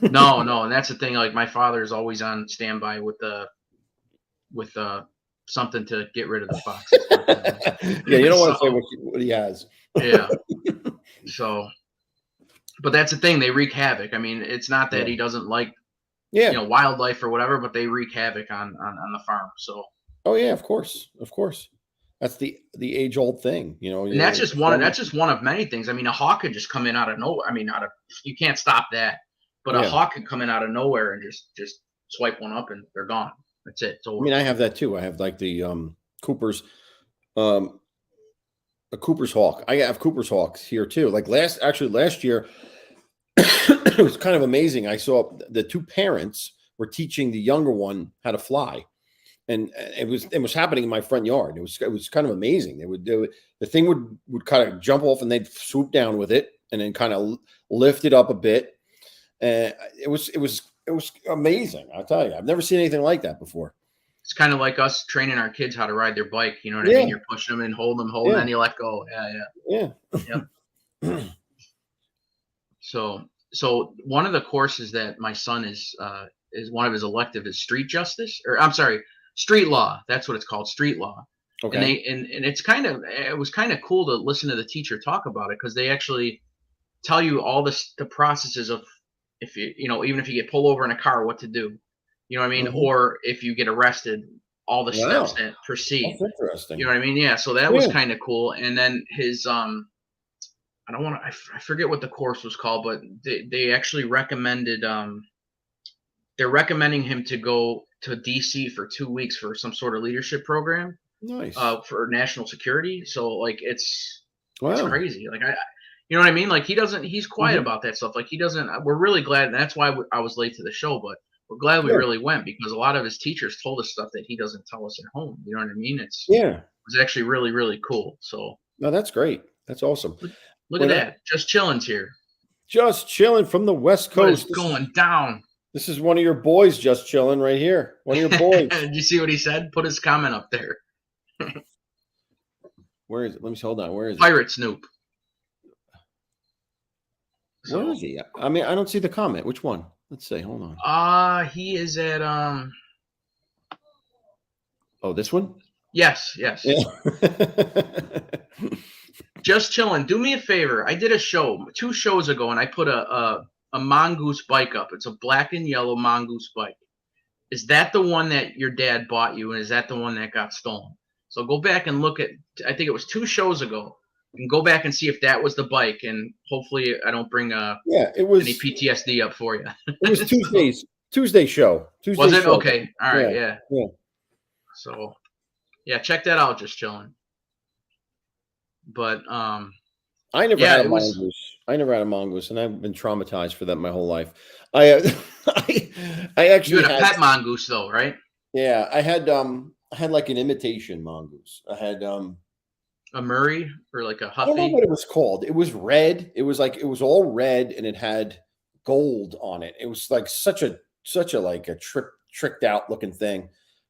No, and that's the thing. Like my father's always on standby with something to get rid of the foxes. Yeah, you don't want to say what he has. Yeah. So, but that's the thing. They wreak havoc. I mean, it's not that he doesn't like, wildlife or whatever, but they wreak havoc on the farm. So. Oh yeah, of course. That's the age old thing, And that's just one. That's just one of many things. I mean, a hawk could just come in out of nowhere. I mean, you can't stop that. But a hawk could come in out of nowhere and just swipe one up and they're gone. That's it. So I mean, I have that too. I have like the Cooper's, a Cooper's hawk. I have Cooper's hawks here too. Like last year, it was kind of amazing. I saw the two parents were teaching the younger one how to fly, and it was happening in my front yard. It was kind of amazing. The thing would kind of jump off and they'd swoop down with it and then kind of lift it up a bit. It was amazing. I'll tell you, I've never seen anything like that before. It's kind of like us training our kids how to ride their bike. You know what I mean? You're pushing them and holding them, and then you let go. Yeah. So one of the courses that my son is one of his elective is street Street Law. That's what it's called, Street Law. Okay. And it was kind of cool to listen to the teacher talk about it, because they actually tell you all the processes of, if even if you get pulled over in a car, what to do, you know what I mean? Mhm. Or if you get arrested, all the steps Wow. that proceed. That's interesting. You know what I mean? Yeah. So that was Yeah. kind of cool. And then his I don't want to. I forget what the course was called, but they actually recommended. They're recommending him to go to DC for 2 weeks for some sort of leadership program. Nice. For national security. So like it's Wow. crazy. Like you know what I mean? Like he's quiet Mhm. about that stuff. Like he doesn't. We're really glad. And that's why I was late to the show, but we're glad we Good. really went, because a lot of his teachers told us stuff that he doesn't tell us at home. You know what I mean? It Yeah. was actually really, really cool. So No, that's great. That's awesome. look When at I- that. Just chilling's here. Just chilling from the West What is Coast. going down? This is one of your boys just chilling right here. One of your boys. Did you see what he said? Put his comment up there. Where is it? Let me see. Hold on. Where is it? Pirate Snoop. Where is he? I mean, I don't see the comment. Which one? Let's see. Hold on. He is at Oh, this one? Yes. Yeah. Just chilling. Do me a favor. I did a show 2 shows ago, and I put a mongoose bike up. It's a black and yellow mongoose bike. Is that the one that your dad bought you, and is that the one that got stolen? So go back and look at. I think it was 2 shows ago, and go back and see if that was the bike. And hopefully, I don't bring Yeah, it was. any PTSD up for you. It was Tuesday show. Tuesday Was it? show. Okay. All right. Yeah. Yeah. So, yeah, check that out. Just chilling. But I never Yeah, had a it was- mongoose. I never had a mongoose, and I've been traumatized for that my whole life. I you actually had a pet mongoose though, right? Yeah, I had like an imitation mongoose. I had A Murray or like a I don't know Huffy? what it was called. It was red. It was all red, and it had gold on it. It was like such a like a tricked out looking thing.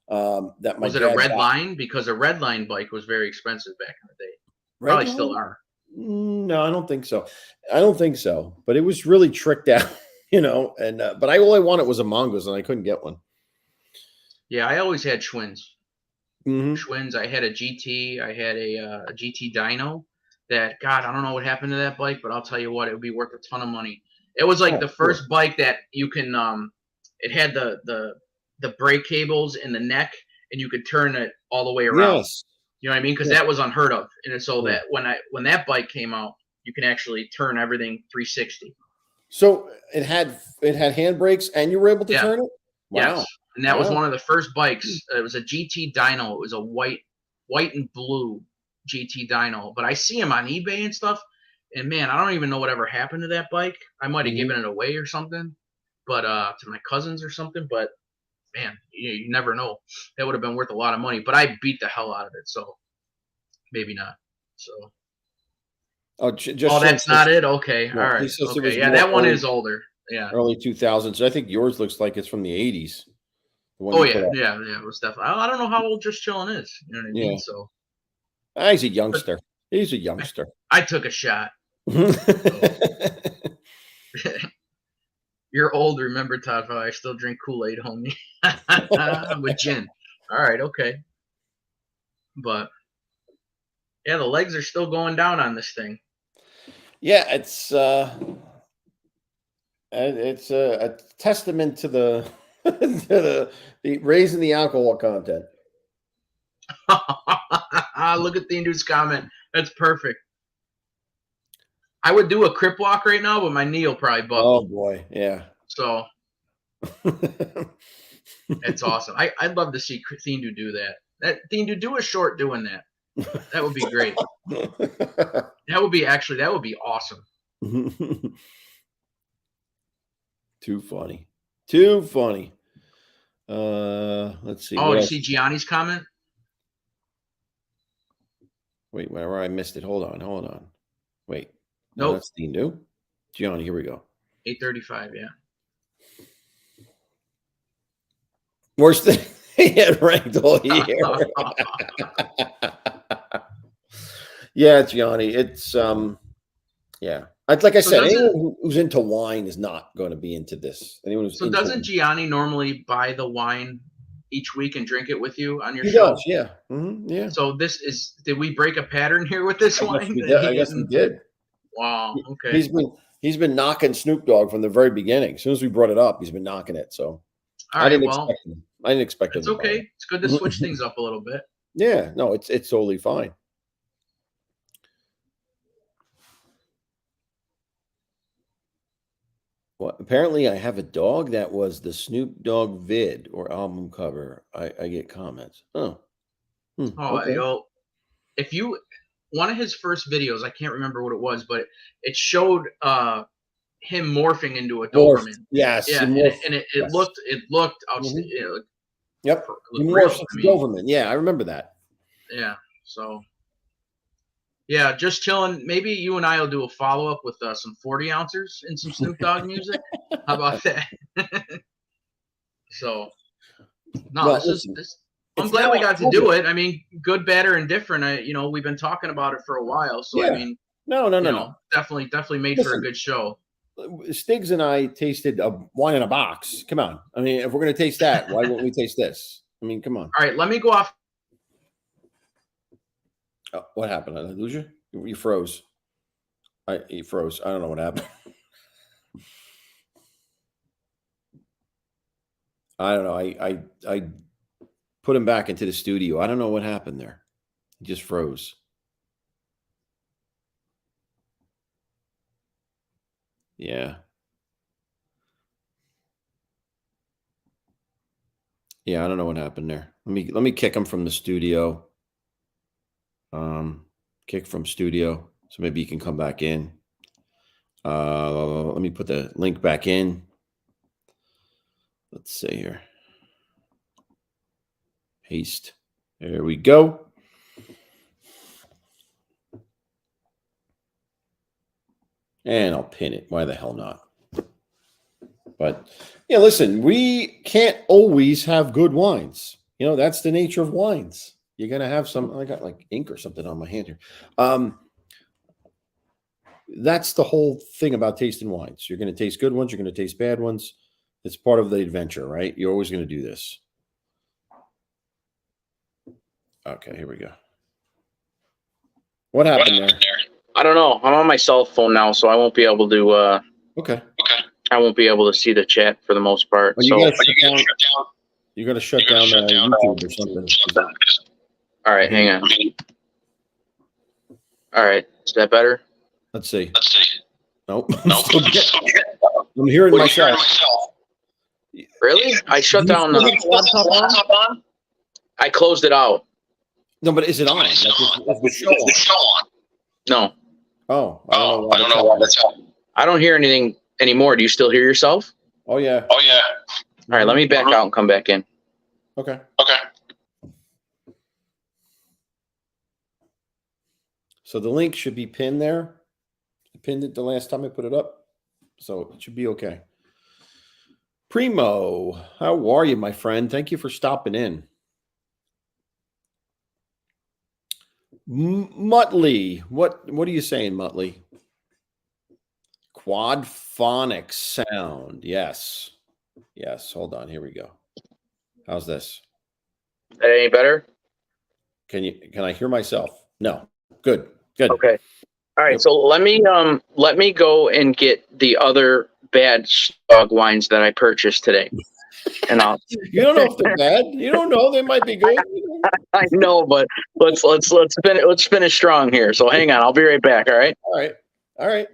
That my Was it a dad red got. line? Because a red line bike was very expensive back in the day. Red Probably still line? are. No, I don't think so. I don't think so. But it was really tricked out, And but all I wanted was a mongoose, and I couldn't get one. Yeah, I always had Schwinn's. Mhm. Schwinn's. I had a GT. I had a GT Dyno. That God, I don't know what happened to that bike, but I'll tell you what, it would be worth a ton of money. It was like Oh, the first bike that you can. It had the brake cables in the neck, and you could turn it all the way around. Yes. You know what I mean? Because Yeah. that was unheard of. And so Yeah. that when that bike came out, you can actually turn everything 360. So it had handbrakes, and you were able to Yeah. turn it. Wow. Yes. And that was Wow. one of the first bikes. It was a GT dyno. It was a white and blue GT dyno. But I see them on eBay and stuff. And man, I don't even know whatever happened to that bike. I might have Mhm. given it away or something, but to my cousins or something. But man, you never know. That would have been worth a lot of money. But I beat the hell out of it, so maybe not. So. Oh, just Oh, that's not it. Okay, No, all he right. says it Okay, was yeah, more that one early- is older. Yeah. early 2000s. I think yours looks like it's from the 80s. The one Oh you put yeah, up. yeah. It was definitely. I don't know how old Just Chillin' is. You know what I mean? Yeah. So He's a youngster. He's a youngster. I took a shot. You're old. Remember, Todd? How I still drink Kool-Aid, homie, with gin. All right, okay. But yeah, the legs are still going down on this thing. Yeah, it's a testament to the to the raising the alcohol content. Look at the Indu's comment. That's perfect. I would do a crip walk right now, but my knee will probably buckle. Oh boy, yeah. So it's awesome. I'd love to see Thindu do that. Thindu, do a short doing that. That would be great. That would be awesome. Too funny. Too funny. Let's see. Oh, what you else? see Gianni's comment? Wait, where I missed it. Hold on. Wait. No, Nope. that's the new. Gianni, here we go. 8:35, yeah. Worst thing he had ranked all year. Yeah, it's Gianni. It's yeah. Like I said, anyone who's into wine is not going to be into this. Anyone who's So into doesn't Gianni normally buy the wine each week and drink it with you on your He show. does, yeah. Yeah. So did we break a pattern here with this wine? I guess we did. Wow. Okay. He's been knocking Snoop Dogg from the very beginning. As soon as we brought it up, he's been knocking it. So All I right. didn't Well, expect him. I didn't expect him it's to buy okay. it. It's good to switch things up a little bit. Yeah, no, it's totally fine. Well, apparently I have a dog that was the Snoop Dogg vid or album cover. I get comments. Oh, okay. If you one of his first videos, I can't remember what it was, but it showed him morphing into a Doberman. Yes. Yeah, and it yes. looked outstanding. Yep. It looked real. Doberman. Yeah, I remember that. Yeah. So yeah, just chilling. Maybe you and I will do a follow up with some 40 ounces and some Snoop Dogg music. How about that? So no, Well, I'm glad we got to do it. I mean, good, bad, or indifferent. We've been talking about it for a while. So yeah. I mean, no. Definitely made for a good show. Stiggs and I tasted a wine in a box. Come on. I mean, if we're going to taste that, why won't we taste this? I mean, come on. All right, let me go off. Oh, what happened? Did I lose you? You froze. You froze. I don't know what happened. I don't know. I put him back into the studio. I don't know what happened there. He just froze. Yeah. Yeah, I don't know what happened there. Let me kick him from the studio. Kick from studio. So maybe he can come back in. Let me put the link back in. Let's see here. Paste. There we go. And I'll pin it. Why the hell not? But yeah, listen, we can't always have good wines. That's the nature of wines. You're going to have some. I got like ink or something on my hand here. That's the whole thing about tasting wines. You're going to taste good ones. You're going to taste bad ones. It's part of the adventure, right? You're always going to do this. Okay, here we go. What happened there? I don't know. I'm on my cell phone now, so I won't be able to. Okay. I won't be able to see the chat for the most part. Well, you got to shut down YouTube or something. All right, hang on. All right, is that better? Let's see. Nope. I'm hearing myself. Really? I shut down the laptop on? I closed it out. No, but is it on? Like, is the show on? No. Oh, I don't know why that's happening. I don't hear anything anymore. Do you still hear yourself? Oh, yeah. All right, let me back out and come back in. Okay. So the link should be pinned there. I pinned it the last time I put it up. So it should be okay. Primo, how are you, my friend? Thank you for stopping in. Muttley, what are you saying, Muttley? Quadphonic sound. Yes. Hold on. Here we go. How's this? That any better? Can I hear myself? No. Good. Okay. All right. Yep. So let me go and get the other bad dog wines that I purchased today. And you don't know if they're bad. You don't know. They might be good. I know, but let's finish strong here. So hang on. I'll be right back. All right. All right.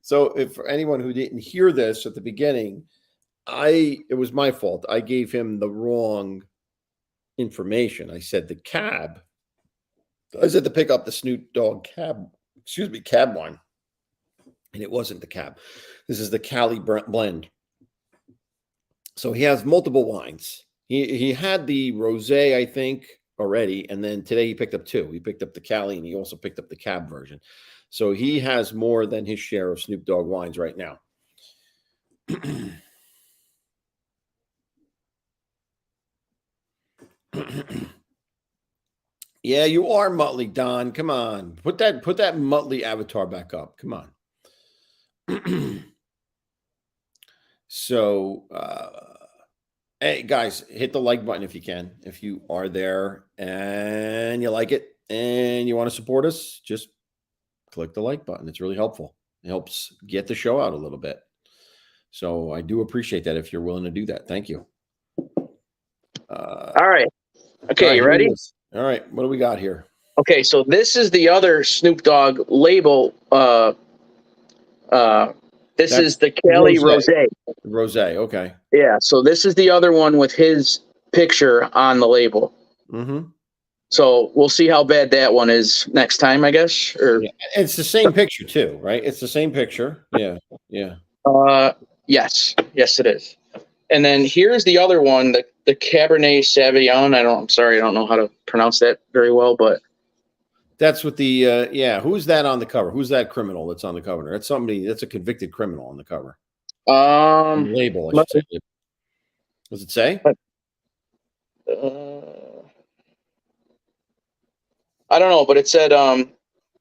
So if for anyone who didn't hear this at the beginning, it was my fault. I gave him the wrong information. I said the cab. I said to pick up the Snoop Dogg cab wine. And it wasn't the cab. This is the CaLi-red blend. So he has multiple wines. He had the rosé, I think, already. And then today he picked up two. He picked up the Cali and he also picked up the cab version. So he has more than his share of Snoop Dogg wines right now. Yeah, you are Muttley, Don. Come on. Put that Muttley avatar back up. Come on. So Hey, guys, hit the like button if you can. If you are there and you like it and you want to support us, just click the like button. It's really helpful. It helps get the show out a little bit. So I do appreciate that if you're willing to do that. Thank you. All right. Okay, all right, you here it ready? is. All right, what do we got here? Okay, so this is the other Snoop Dogg label. This That's is the Cali Rose. Rose, okay. Yeah, so this is the other one with his picture on the label. Mm-hmm. So we'll see how bad that one is next time, I guess. Or Yeah. It's the same picture too, right? It's the same picture. Yeah, yeah. yes, it is. And then here's the other one, the Cabernet Sauvignon. I'm sorry, I don't know how to pronounce that very well, but That's what the yeah. Who's that on the cover? Who's that criminal that's on the cover? That's somebody. That's a convicted criminal on the cover. The label, I should say. Does it say? I don't know, but it said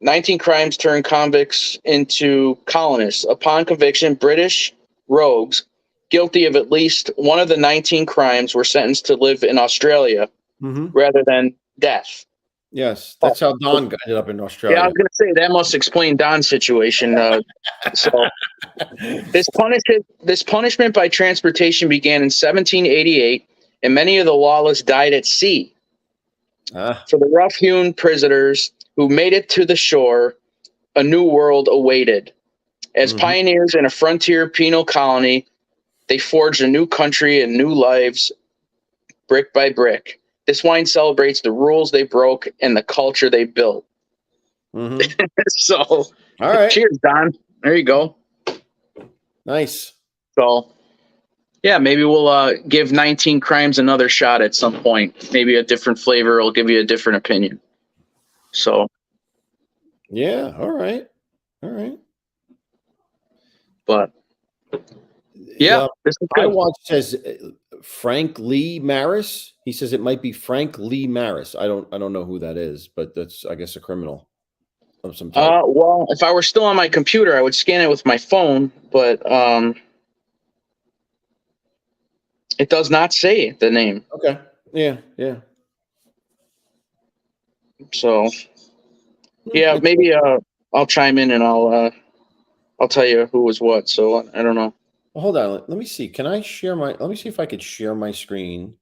19 crimes turn convicts into colonists. Upon conviction, British rogues guilty of at least one of the 19 crimes were sentenced to live in Australia rather than death. Yes, that's how Don ended up in Australia. Yeah, I was going to say that must explain Don's situation. So this punishment by transportation began in 1788, and many of the lawless died at sea. For the rough-hewn prisoners who made it to the shore, a new world awaited. As pioneers in a frontier penal colony, they forged a new country and new lives, brick by brick. This wine celebrates the rules they broke and the culture they built. So, all right. Cheers, Don. There you go. Nice. So, yeah, maybe we'll give 19 Crimes another shot at some point. Maybe a different flavor will give you a different opinion. So, yeah, all right. All right. But, yeah, this is good. I watch says Frank Lee Maris. He says it might be Frank Lee Maris. I don't know who that is, but that's, I guess, a criminal of some type. Well, if I were still on my computer, I would scan it with my phone, but it does not say the name. Okay. Yeah, yeah. So, yeah, maybe I'll chime in and I'll tell you who was what. So I don't know. Well, hold on. Let me see. Can I share my? Let me see if I could share my screen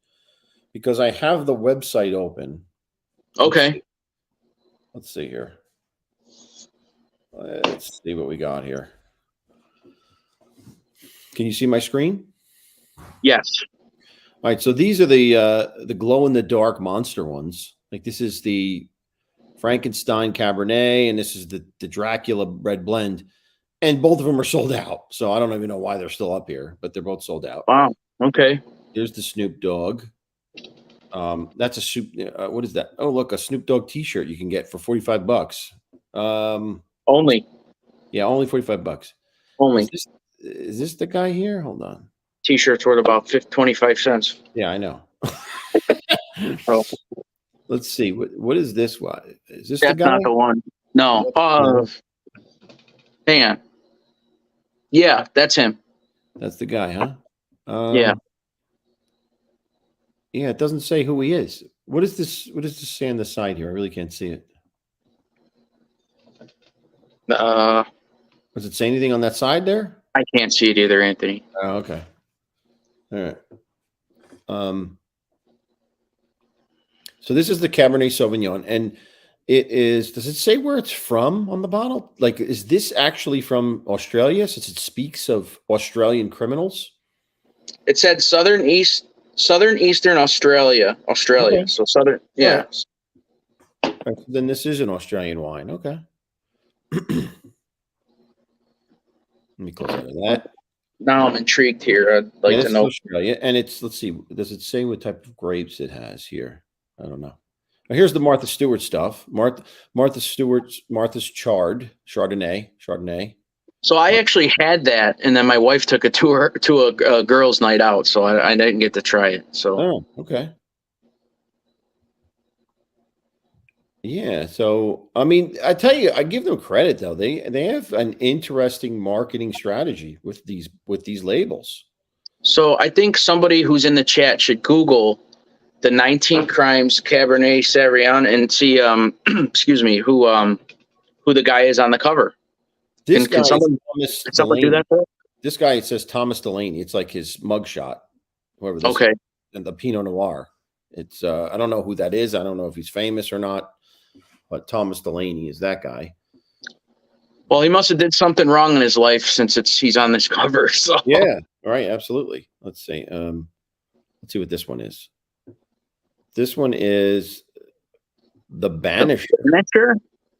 because I have the website open. Okay. Let's see here. Let's see what we got here. Can you see my screen? Yes. All right. So these are the glow in the dark monster ones. Like this is the Frankenstein Cabernet, and this is the Dracula Red Blend. And both of them are sold out. So I don't even know why they're still up here, but they're both sold out. Wow. Okay. Here's the Snoop Dogg. That's a soup. What is that? Oh, look, a Snoop Dogg T-shirt you can get for $45. Only. Yeah, only $45. Only. Is this the guy here? Hold on. T-shirts worth about 25 cents. Yeah, I know. Oh. Let's see. What is this one? Is this That's the guy? not the one. No. Hang on. Yeah, that's him. That's the guy, huh? Yeah. Yeah, it doesn't say who he is. What is this? What does this say on the side here? I really can't see it. Does it say anything on that side there? I can't see it either, Anthony. Oh, okay. All right. So this is the Cabernet Sauvignon, and it is. Does it say where it's from on the bottle? Like, is this actually from Australia? Since it speaks of Australian criminals. It said southern eastern Australia. Okay. So southern. Yeah. All right, so then this is an Australian wine. Okay. Let me close out of that. Now I'm intrigued here. I'd like to know. Australia, and it's, let's see, does it say what type of grapes it has here? I don't know. Now, here's the Martha Stewart stuff. Martha Stewart's Chardonnay. So I actually had that, and then my wife took it to a girls' night out, so I didn't get to try it. So. Oh, okay. Yeah. So I mean, I tell you, I give them credit though. They have an interesting marketing strategy with these labels. So I think somebody who's in the chat should Google the 19 Crimes Cabernet Sauvignon and see, excuse me, who the guy is on the cover. This guy Can someone, is Thomas can someone do Delaney. that for us? This guy, it says Thomas Delaney. It's like his mugshot. Whoever this Okay. is, and the Pinot Noir. It's I don't know who that is. I don't know if he's famous or not, but Thomas Delaney is that guy. Well, he must have did something wrong in his life since he's on this cover. So Yeah, right, absolutely. Let's see. Let's see what this one is. This one is the Banished. Banisher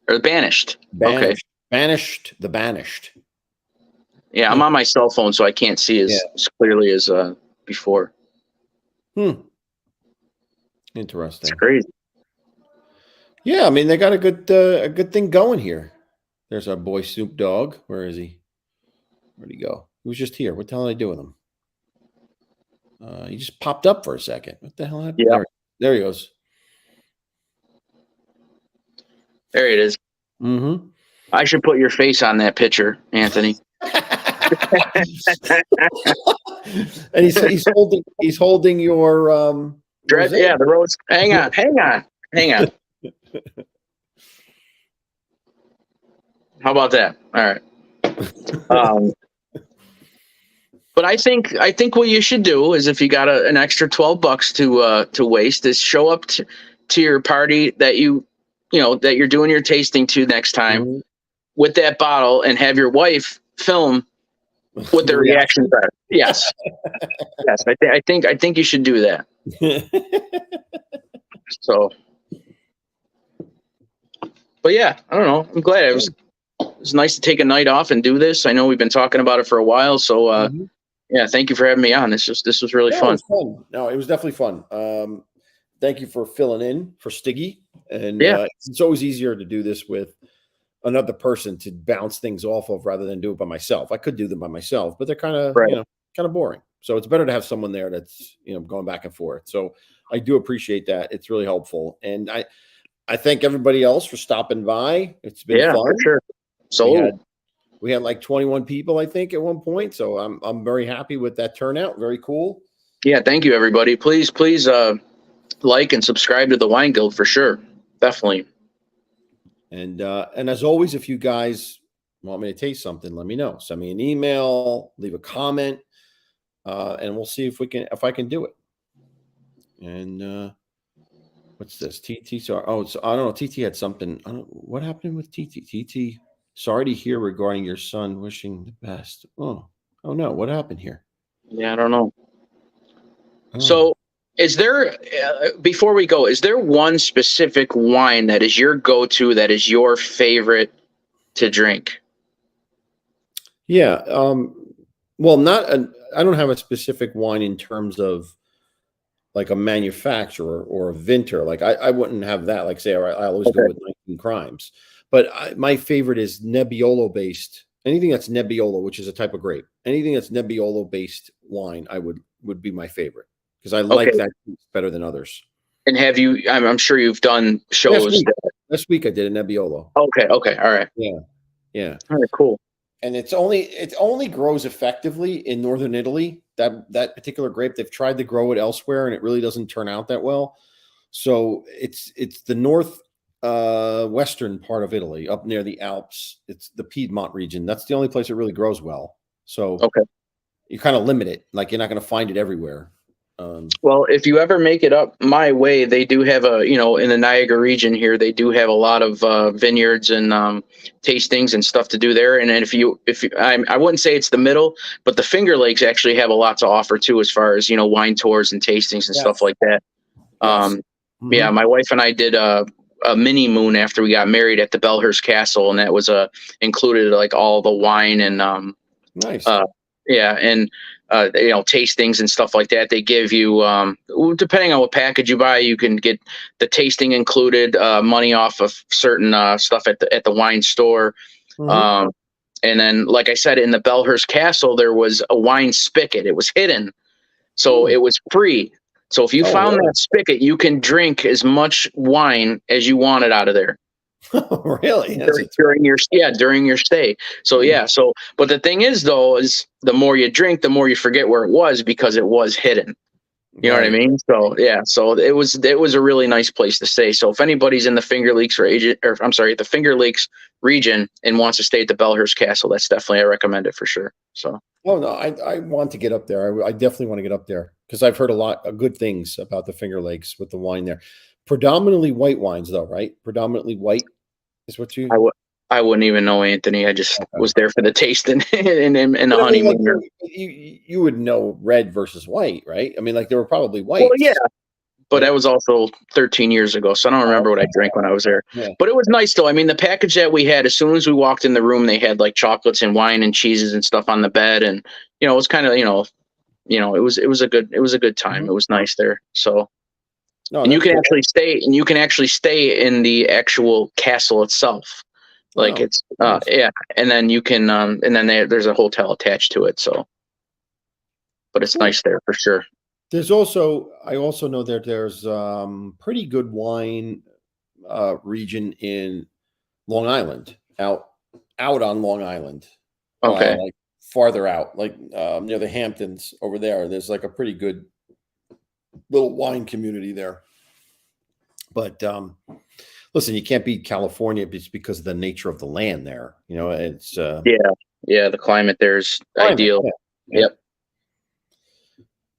or the Banished. Okay. Banished. The Banished. Yeah, I'm on my cell phone, so I can't see as clearly as before. Interesting. It's crazy. Yeah, I mean they got a good thing going here. There's our boy Snoop Dogg. Where is he? Where'd he go? He was just here. What the hell did I do with him? He just popped up for a second. What the hell happened? Yeah. There he goes. There it is. Mm-hmm. I should put your face on that picture, Anthony. And he's holding your Dread, yeah, the rose. Hang on. How about that? All right. But I think what you should do is, if you got an extra $12 to waste, is show up to your party that that you're doing your tasting to next time with that bottle, and have your wife film what their reactions are. Yes. Yes. I think you should do that. So, but yeah, I don't know. I'm glad it was nice to take a night off and do this. I know we've been talking about it for a while. So, yeah, thank you for having me on. This was really fun. It was fun. No, it was definitely fun. Thank you for filling in for Stiggy. And it's always easier to do this with another person to bounce things off of rather than do it by myself. I could do them by myself, but they're kind of kind of boring. So it's better to have someone there that's going back and forth. So I do appreciate that. It's really helpful, and I thank everybody else for stopping by. It's been fun. For sure. So we had like 21 people, I think, at one point. So I'm very happy with that turnout. Very cool. Yeah, thank you, everybody. Please like and subscribe to the Wine Guild for sure. Definitely. And as always, if you guys want me to taste something, let me know. Send me an email, leave a comment, and we'll see if I can do it. And what's this? TT. So, I don't know. TT had something. What happened with TT? TT. Sorry to hear regarding your son. Wishing the best. Oh no. What happened here? Yeah, I don't know. So, is there, before we go, is there one specific wine that is your go-to, that is your favorite to drink? Yeah. Well, I don't have a specific wine in terms of like a manufacturer or a vinter. Like I wouldn't have that. Like say, I always go with 19 Crimes. But my favorite is Nebbiolo based. Anything that's Nebbiolo, which is a type of grape. Anything that's Nebbiolo based wine, I would be my favorite. Because I like that better than others. And have you? I'm sure you've done shows. Last week I did a Nebbiolo. Okay. All right. Yeah. All right. Cool. And it only grows effectively in northern Italy. That particular grape, they've tried to grow it elsewhere, and it really doesn't turn out that well. So it's the north western part of Italy, up near the Alps. It's the Piedmont region. That's the only place it really grows well. So you kind of limit it. Like you're not going to find it everywhere. Well, if you ever make it up my way, they do have in the Niagara region here, they do have a lot of vineyards and tastings and stuff to do there. And then I wouldn't say it's the middle, but the Finger Lakes actually have a lot to offer too, as far as, wine tours and tastings and stuff like that. Yeah, my wife and I did a mini moon after we got married at the Belhurst Castle, and that was included like all the wine and nice. Tastings and stuff like that. They give you, depending on what package you buy, you can get the tasting included, money off of certain stuff at the wine store. And then, like I said, in the Belhurst Castle, there was a wine spigot. It was hidden, so it was free. So if you found that spigot, you can drink as much wine as you wanted out of there. Really? during your stay. So yeah. So, but the thing is, though, is the more you drink, the more you forget where it was because it was hidden. You know what I mean? So yeah. So it was a really nice place to stay. So if anybody's in the Finger Lakes the Finger Lakes region and wants to stay at the Belhurst Castle, that's definitely, I recommend it for sure. So. Oh no, I want to get up there. I definitely want to get up there because I've heard a lot of good things about the Finger Lakes with the wine there. Predominantly white wines, though, right? Predominantly white is what you. I wouldn't even know, Anthony. I just was there for the tasting and the honeymoon. Like you would know red versus white, right? I mean, like there were probably whites. Well, yeah, but that was also 13 years ago, so I don't remember what I drank when I was there. Yeah. But it was nice, though. I mean, the package that we had, as soon as we walked in the room, they had like chocolates and wine and cheeses and stuff on the bed, and it was kind of it was a good time. It was nice there. So. No, and you can actually stay in the actual castle itself. Like it's and then you can and then there's a hotel attached to it, so but it's nice there for sure. I also know that there's pretty good wine region in Long Island, out on Long Island. Okay. Like farther out, like near the Hamptons over there. There's like a pretty good little wine community there. But listen, you can't beat California just because of the nature of the land there. It's the climate there's ideal. Yeah. Yep.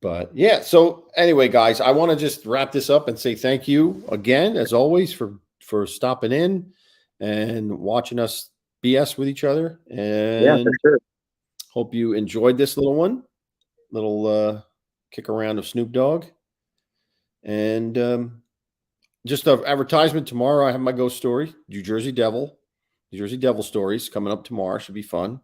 But yeah, so anyway, guys, I want to just wrap this up and say thank you again, as always, for stopping in and watching us BS with each other. And for sure. Hope you enjoyed this little kick around of Snoop Dogg. And just an advertisement tomorrow. I have my ghost story, New Jersey Devil stories coming up tomorrow. Should be fun.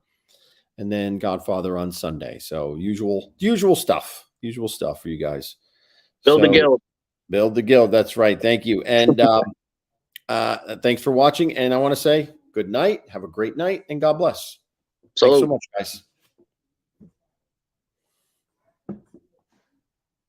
And then Godfather on Sunday. So usual stuff for you guys. Build the guild. Build the guild. That's right. Thank you. And thanks for watching. And I want to say good night. Have a great night and God bless. Thanks so much, guys.